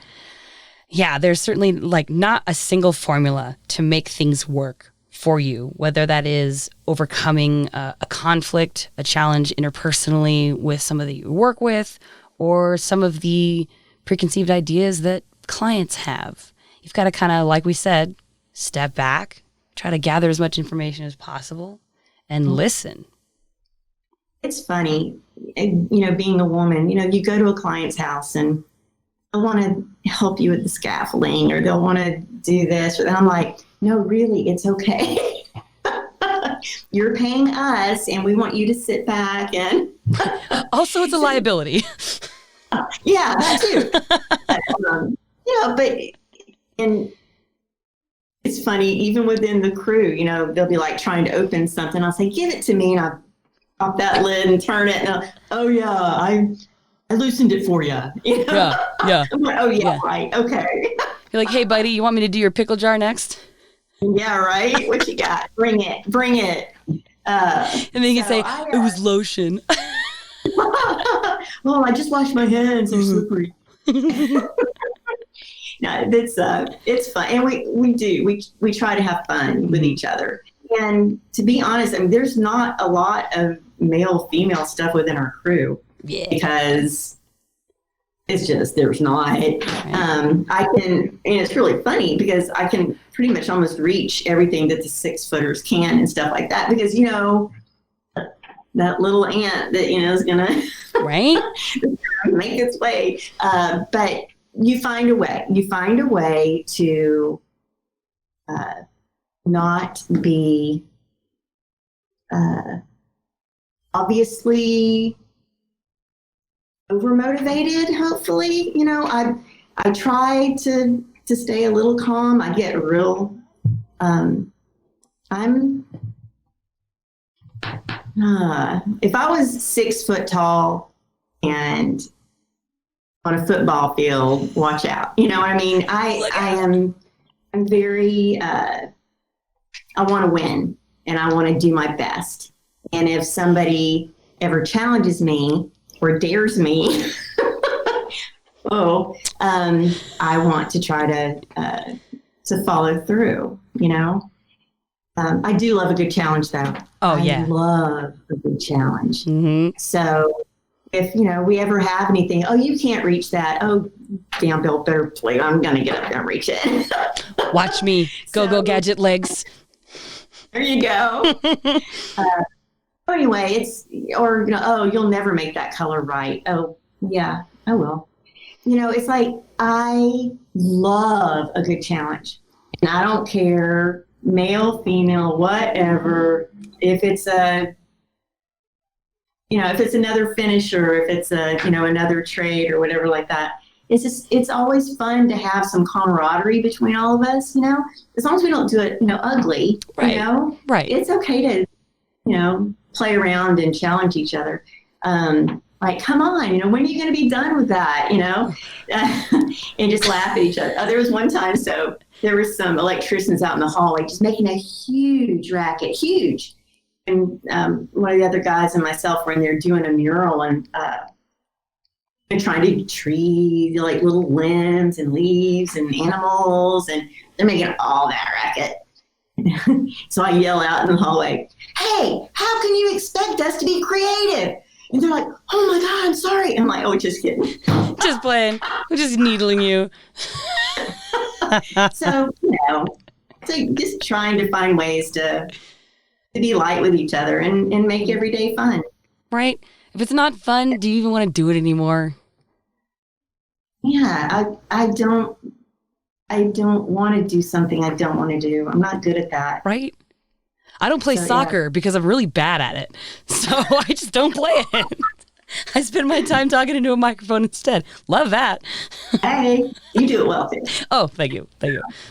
Yeah, there's certainly like not a single formula to make things work for you, whether that is overcoming a conflict, a challenge interpersonally with somebody you work with, or some of the preconceived ideas that clients have. You've got to kind of, like we said, step back, try to gather as much information as possible, and listen. It's funny, being a woman, you go to a client's house and they'll want to help you with the scaffolding, or they'll want to do this. And I'm like, no, really, it's okay. You're paying us and we want you to sit back and. Also, it's a liability. Yeah, that too. And it's funny, even within the crew, they'll be like trying to open something. I'll say, give it to me. And I'll pop that lid and turn it. And oh, yeah, I loosened it for you. Yeah. I'm like, oh, yeah, right. Okay. You're like, hey, buddy, you want me to do your pickle jar next? Yeah, right. What you got? Bring it. And then you can say, it was lotion. Well, I just washed my hands. They're slippery. No, it's fun, and we try to have fun with each other. And to be honest, there's not a lot of male-female stuff within our crew, because it's just there's not. I can, and it's really funny because I can pretty much almost reach everything that the 6-footers can and stuff like that, because that little ant that is gonna make its way, but you find a way to not be obviously overmotivated. Hopefully, I try to stay a little calm. I get real if I was 6 foot tall and on a football field, watch out. You know what I mean? I'm very, I want to win and I want to do my best. And if somebody ever challenges me or dares me, I want to try to follow through, I do love a good challenge though. Oh, yeah. I love a good challenge. Mm-hmm. So if, we ever have anything, you can't reach that. Oh, damn, Bill, better play. I'm going to get up there and reach it. Watch me. Go gadget legs. There you go. Anyway, you'll never make that color right. Oh, yeah, I will. It's like, I love a good challenge. And I don't care, male, female, whatever, if it's if it's another finisher, if it's another trade or whatever like that. It's always fun to have some camaraderie between all of us, as long as we don't do it, ugly, right. Right. It's okay to, play around and challenge each other. Like, come on, when are you going to be done with that, and just laugh at each other. There was one time, so there were some electricians out in the hallway just making a huge racket, huge. And one of the other guys and myself were in there doing a mural and trying to tree, like little limbs and leaves and animals, and they're making all that racket. So I yell out in the hallway, hey, how can you expect us to be creative? And they're like, oh my God, I'm sorry. I'm like, oh, just kidding. Just playing. I'm just needling you. So, just trying to find ways to be light with each other and make every day fun. Right. If it's not fun, do you even want to do it anymore? Yeah, I don't want to do something I don't want to do. I'm not good at that. Right. I don't play soccer because I'm really bad at it. So I just don't play it. I spend my time talking into a microphone instead. Love that. Hey, you do it well too. Oh, thank you.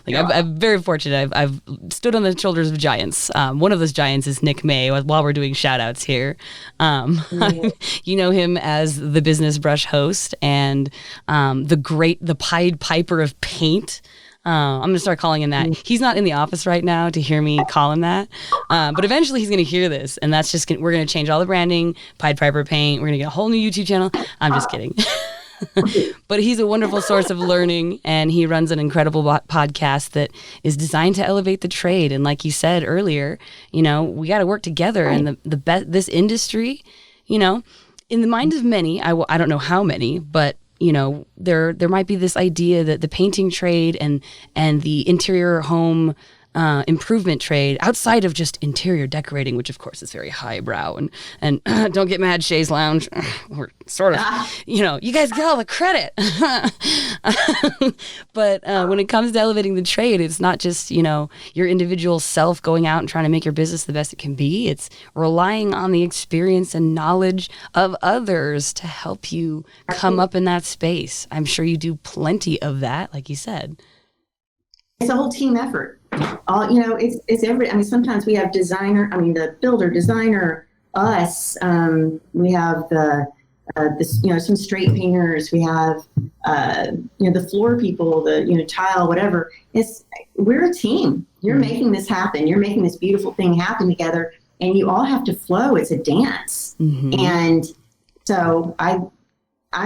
I'm very fortunate. I've stood on the shoulders of giants. One of those giants is Nick May while we're doing shout-outs here. You know him as the Business Brush host and the Pied Piper of paint. I'm going to start calling him that. He's not in the office right now to hear me call him that. But eventually he's going to hear this. And that's just, we're going to change all the branding, Pied Piper Paint. We're going to get a whole new YouTube channel. I'm just kidding. But he's a wonderful source of learning, and he runs an incredible podcast that is designed to elevate the trade. And like you said earlier, we got to work together. Right. And this industry, in the mind of many, I don't know how many, but there might be this idea that the painting trade and the interior home improvement trade, outside of just interior decorating, which of course is very highbrow, and don't get mad, Shay's Lounge, we're sort of, you guys get all the credit. But when it comes to elevating the trade, it's not just, your individual self going out and trying to make your business the best it can be. It's relying on the experience and knowledge of others to help you come up in that space. I'm sure you do plenty of that, like you said. It's a whole team effort. It's every. Sometimes we have the builder, designer, us. We have some straight painters. We have, the floor people, the tile, whatever. We're a team. You're making this happen. You're making this beautiful thing happen together, and you all have to flow. It's a dance, and so I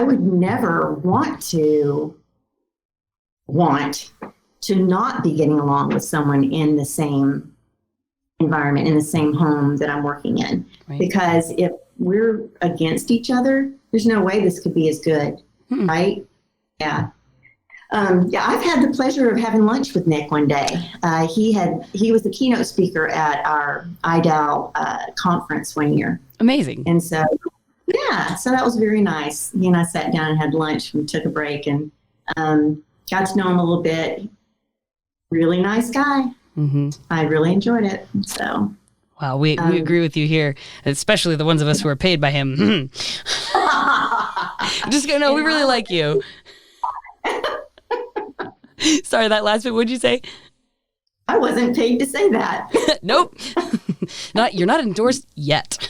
would never want to not be getting along with someone in the same environment, in the same home that I'm working in. Right. Because if we're against each other, there's no way this could be as good, right? Yeah. I've had the pleasure of having lunch with Nick one day. He was the keynote speaker at our IDAL conference one year. Amazing. And so that was very nice. He and I sat down and had lunch and took a break and got to know him a little bit. Really nice guy. I really enjoyed it. So, wow, we agree with you here, especially the ones of us who are paid by him. Just gonna know we really like you. Sorry, that last bit. What'd you say? I wasn't paid to say that. Nope. You're not endorsed yet.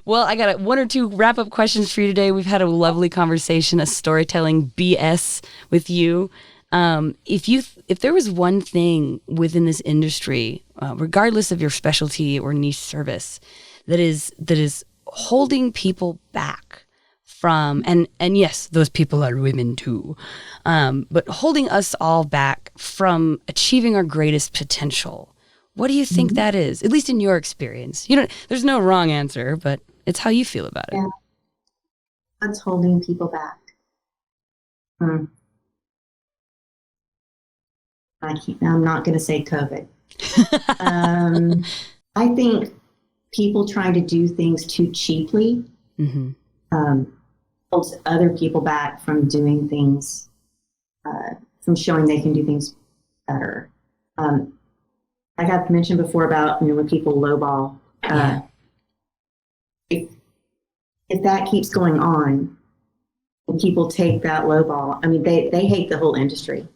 Well, I got one or two wrap-up questions for you today. We've had a lovely conversation, a storytelling BS with you. If there was one thing within this industry, regardless of your specialty or niche service, that is holding people back from, and yes, those people are women too, but holding us all back from achieving our greatest potential, what do you think that is? At least in your experience, there's no wrong answer, but it's how you feel about it. Yeah. What's holding people back? I'm not going to say COVID. I think people trying to do things too cheaply holds other people back from doing things, from showing they can do things better. I got mentioned before about when people lowball. If that keeps going on, and people take that lowball, they hate the whole industry.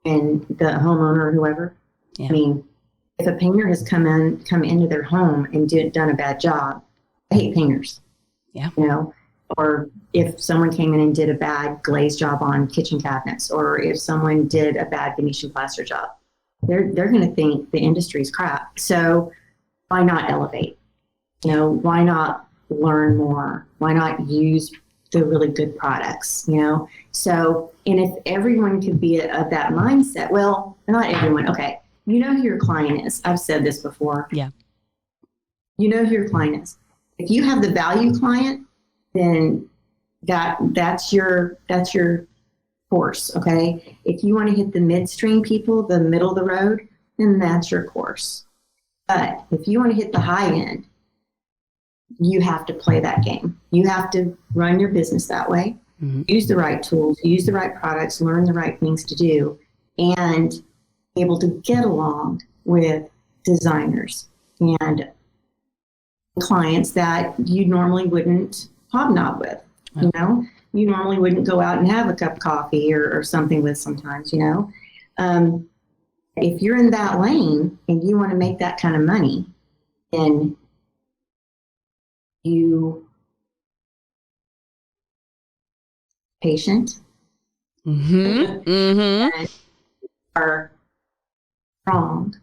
And the homeowner or whoever. Yeah. If a painter has come into their home and done a bad job, I hate painters. Yeah. Or if someone came in and did a bad glaze job on kitchen cabinets, or if someone did a bad Venetian plaster job, they're going to think the industry's crap. So why not elevate? Why not learn more? Why not use the really good products, So, and if everyone could be of that mindset, well, not everyone. Okay. Who your client is. I've said this before. Yeah. Who your client is. If you have the value client, then that's your course. Okay. If you want to hit the midstream people, the middle of the road, then that's your course. But if you want to hit the high end, you have to play that game. You have to run your business that way, use the right tools, use the right products, learn the right things to do, and be able to get along with designers and clients that you normally wouldn't hobnob with. You normally wouldn't go out and have a cup of coffee or something with sometimes, If you're in that lane and you want to make that kind of money, then you patient and are strong,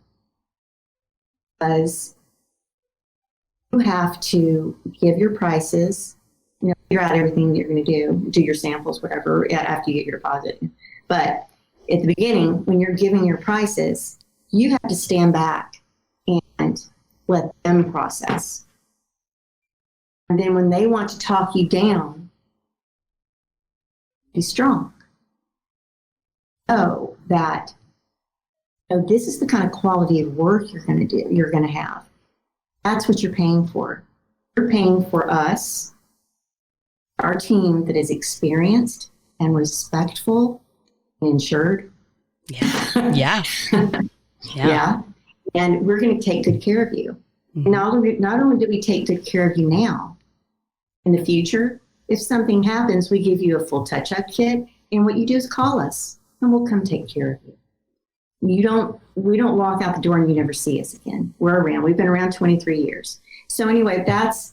because you have to give your prices, figure out everything you're going to do your samples, whatever, after you get your deposit. But at the beginning, when you're giving your prices, you have to stand back and let them process. And then when they want to talk you down, be strong. Know that this is the kind of quality of work you're going to have. That's what you're paying for. You're paying for us, our team that is experienced and respectful and insured. Yeah. Yeah. Yeah. And we're going to take good care of you. Mm-hmm. Not only do we take good care of you now, in the future, if something happens, we give you a full touch-up kit, and what you do is call us, and we'll come take care of you. We don't walk out the door and you never see us again. We're around. We've been around 23 years. So anyway, that's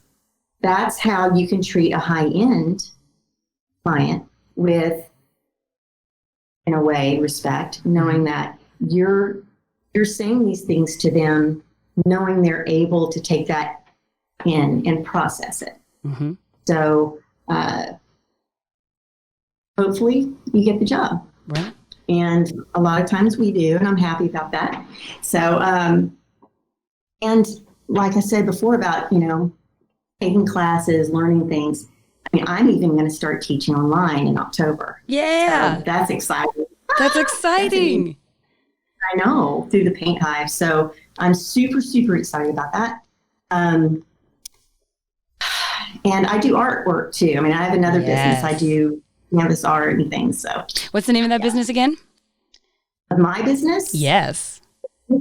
how you can treat a high-end client with, in a way, respect, knowing that you're saying these things to them, knowing they're able to take that in and process it. Mm-hmm. So hopefully you get the job. Right. And a lot of times we do, and I'm happy about that. So, and like I said before about, taking classes, learning things, I'm even going to start teaching online in October. Yeah. So that's exciting. That's exciting. I know, through the Paint Hive. So I'm super, super excited about that. And I do artwork too. I have another business. I do canvas art and things. So what's the name of that business again? Of my business? Yes.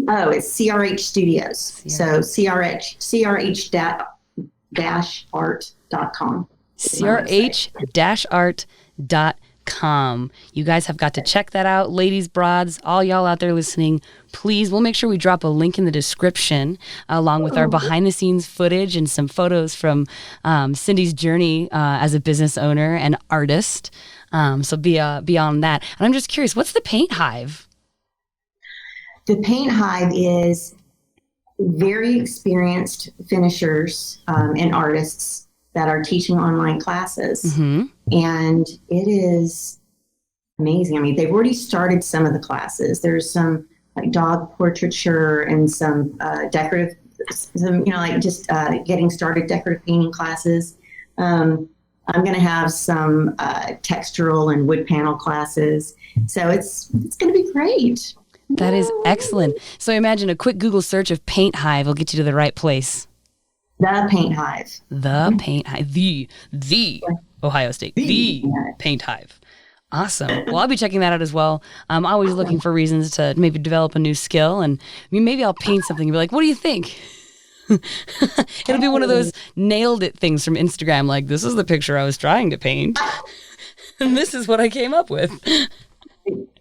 Oh, it's CRH Studios. So CRH-art.com. CRH-art.com. You guys have got to check that out. Ladies, broads, all y'all out there listening, please, we'll make sure we drop a link in the description along with our behind the scenes footage and some photos from Cindy's journey as a business owner and artist. So beyond that. And I'm just curious, what's the Paint Hive? The Paint Hive is very experienced finishers and artists that are teaching online classes. Mm-hmm. And it is amazing. They've already started some of the classes. There's some like dog portraiture and some decorative, getting started decorative painting classes. I'm going to have some textural and wood panel classes. So it's going to be great. That is excellent. So imagine a quick Google search of Paint Hive will get you to the right place. The Paint Hive. The Paint Hive. The Ohio State. The Paint Hive. Awesome. Well, I'll be checking that out as well. I'm always looking for reasons to maybe develop a new skill. And maybe I'll paint something and be like, what do you think? It'll be one of those nailed it things from Instagram. Like, this is the picture I was trying to paint. And this is what I came up with.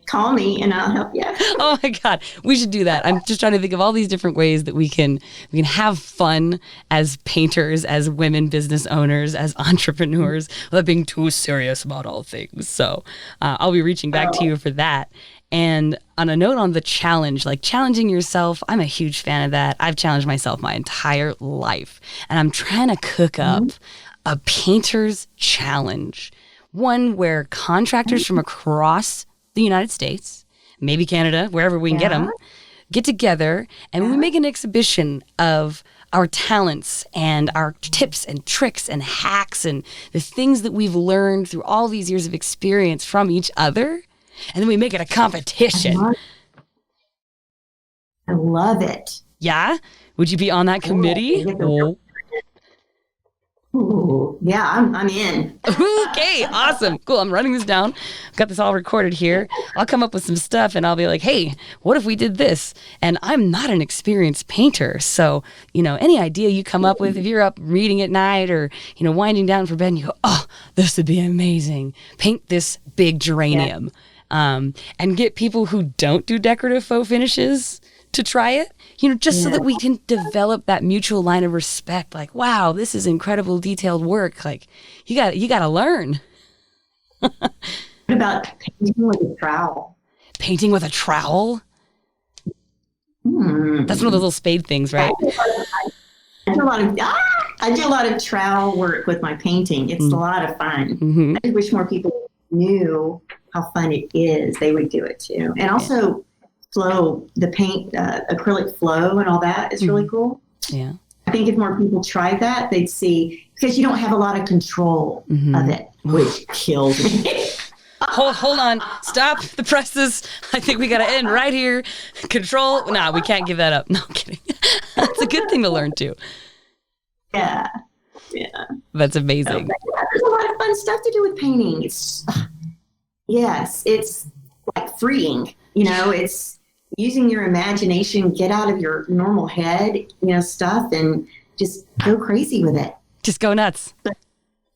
Call me and I'll help you. Oh my God. We should do that. I'm just trying to think of all these different ways that we can have fun as painters, as women business owners, as entrepreneurs, without being too serious about all things. So I'll be reaching back to you for that. And on a note on the challenge, like challenging yourself, I'm a huge fan of that. I've challenged myself my entire life. And I'm trying to cook up a painter's challenge, one where contractors from across the United States, maybe Canada, wherever we can get them, get together and we make an exhibition of our talents and our tips and tricks and hacks and the things that we've learned through all these years of experience from each other. And then we make it a competition. I love it. Yeah? Would you be on that committee? Ooh, yeah, I'm in. Okay, awesome. Cool. I'm writing this down. I've got this all recorded here. I'll come up with some stuff and I'll be like, hey, what if we did this? And I'm not an experienced painter. So, any idea you come up with, if you're up reading at night or, winding down for bed and you go, oh, this would be amazing. Paint this big geranium. And get people who don't do decorative faux finishes to try it, just so that we can develop that mutual line of respect. Like, wow, this is incredible detailed work. Like, you got to learn. What about painting with a trowel? Painting with a trowel? That's one of those little spade things, right? There's a lot of I do a lot of trowel work with my painting. It's a lot of fun. I wish more people knew how fun it is. They would do it too. And also flow, the paint, acrylic flow and all that is really cool. Yeah. I think if more people tried that, they'd see, because you don't have a lot of control of it, which kills me. Hold on. Stop the presses. I think we got to end right here. Control. Nah, we can't give that up. No, I'm kidding. That's a good thing to learn too. Yeah. That's amazing. There's a lot of fun stuff to do with painting. It's like freeing, it's using your imagination, get out of your normal head, stuff, and just go crazy with it. Just go nuts. But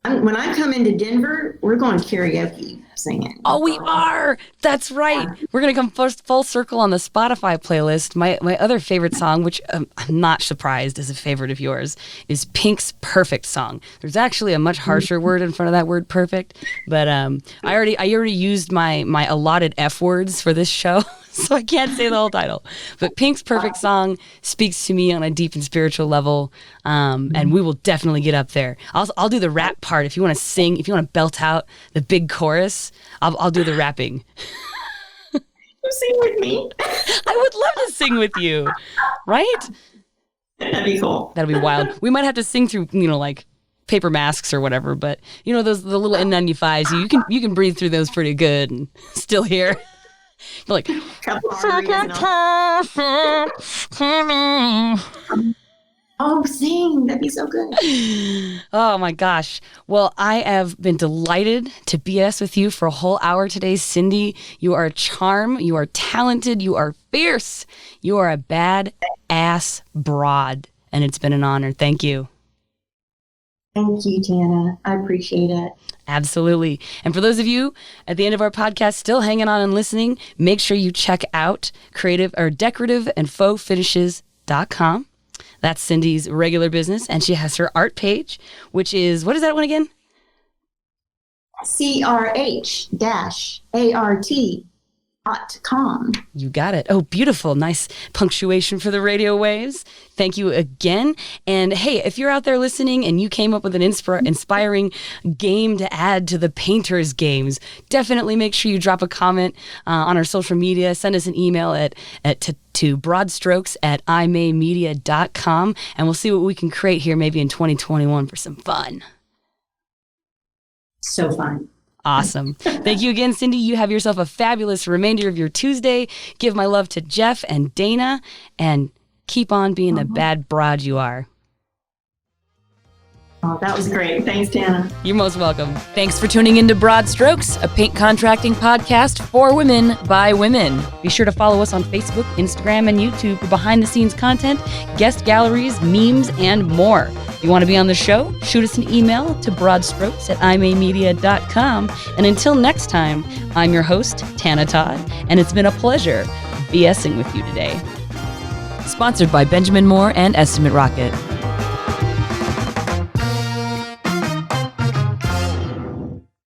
when I come into Denver, we're going karaoke singing. Oh, we are. That's right. We're going to come full circle on the Spotify playlist. My other favorite song, which I'm not surprised is a favorite of yours, is Pink's Perfect Song. There's actually a much harsher word in front of that word perfect, but I already used my allotted F words for this show. So I can't say the whole title. But Pink's Perfect Song speaks to me on a deep and spiritual level, and we will definitely get up there. I'll do the rap part. If you want to sing, if you want to belt out the big chorus, I'll do the rapping. You sing with me? I would love to sing with you. Right? That'd be cool. That'd be wild. We might have to sing through, like paper masks or whatever, but the little N95s, you can breathe through those pretty good and still hear. Like, oh, sing. That'd be so good. Oh my gosh. Well, I have been delighted to BS with you for a whole hour today, Cindy. You are a charm. You are talented. You are fierce. You are a bad-ass broad. And it's been an honor. Thank you. Thank you, Tana. I appreciate it. Absolutely. And for those of you at the end of our podcast still hanging on and listening, make sure you check out Decorative and Faux Finishes.com. That's Cindy's regular business. And she has her art page, which is, what is that one again? CRH-ART.com. You got it. Oh, beautiful. Nice punctuation for the radio waves. Thank you again. And hey, if you're out there listening and you came up with an inspiring game to add to the painters games, definitely make sure you drop a comment on our social media. Send us an email to broadstrokes@imaymedia.com, and we'll see what we can create here maybe in 2021 for some fun. So fun. Awesome. Thank you again, Cindy. You have yourself a fabulous remainder of your Tuesday. Give my love to Jeff and Dana, and keep on being the bad broad you are. Oh, that was great. Thanks, Tana. You're most welcome. Thanks for tuning into Broad Strokes, a paint contracting podcast for women by women. Be sure to follow us on Facebook, Instagram, and YouTube for behind-the-scenes content, guest galleries, memes, and more. If you want to be on the show, shoot us an email to broadstrokes@imaymedia.com. And until next time, I'm your host, Tana Todd, and it's been a pleasure BSing with you today. Sponsored by Benjamin Moore and Estimate Rocket.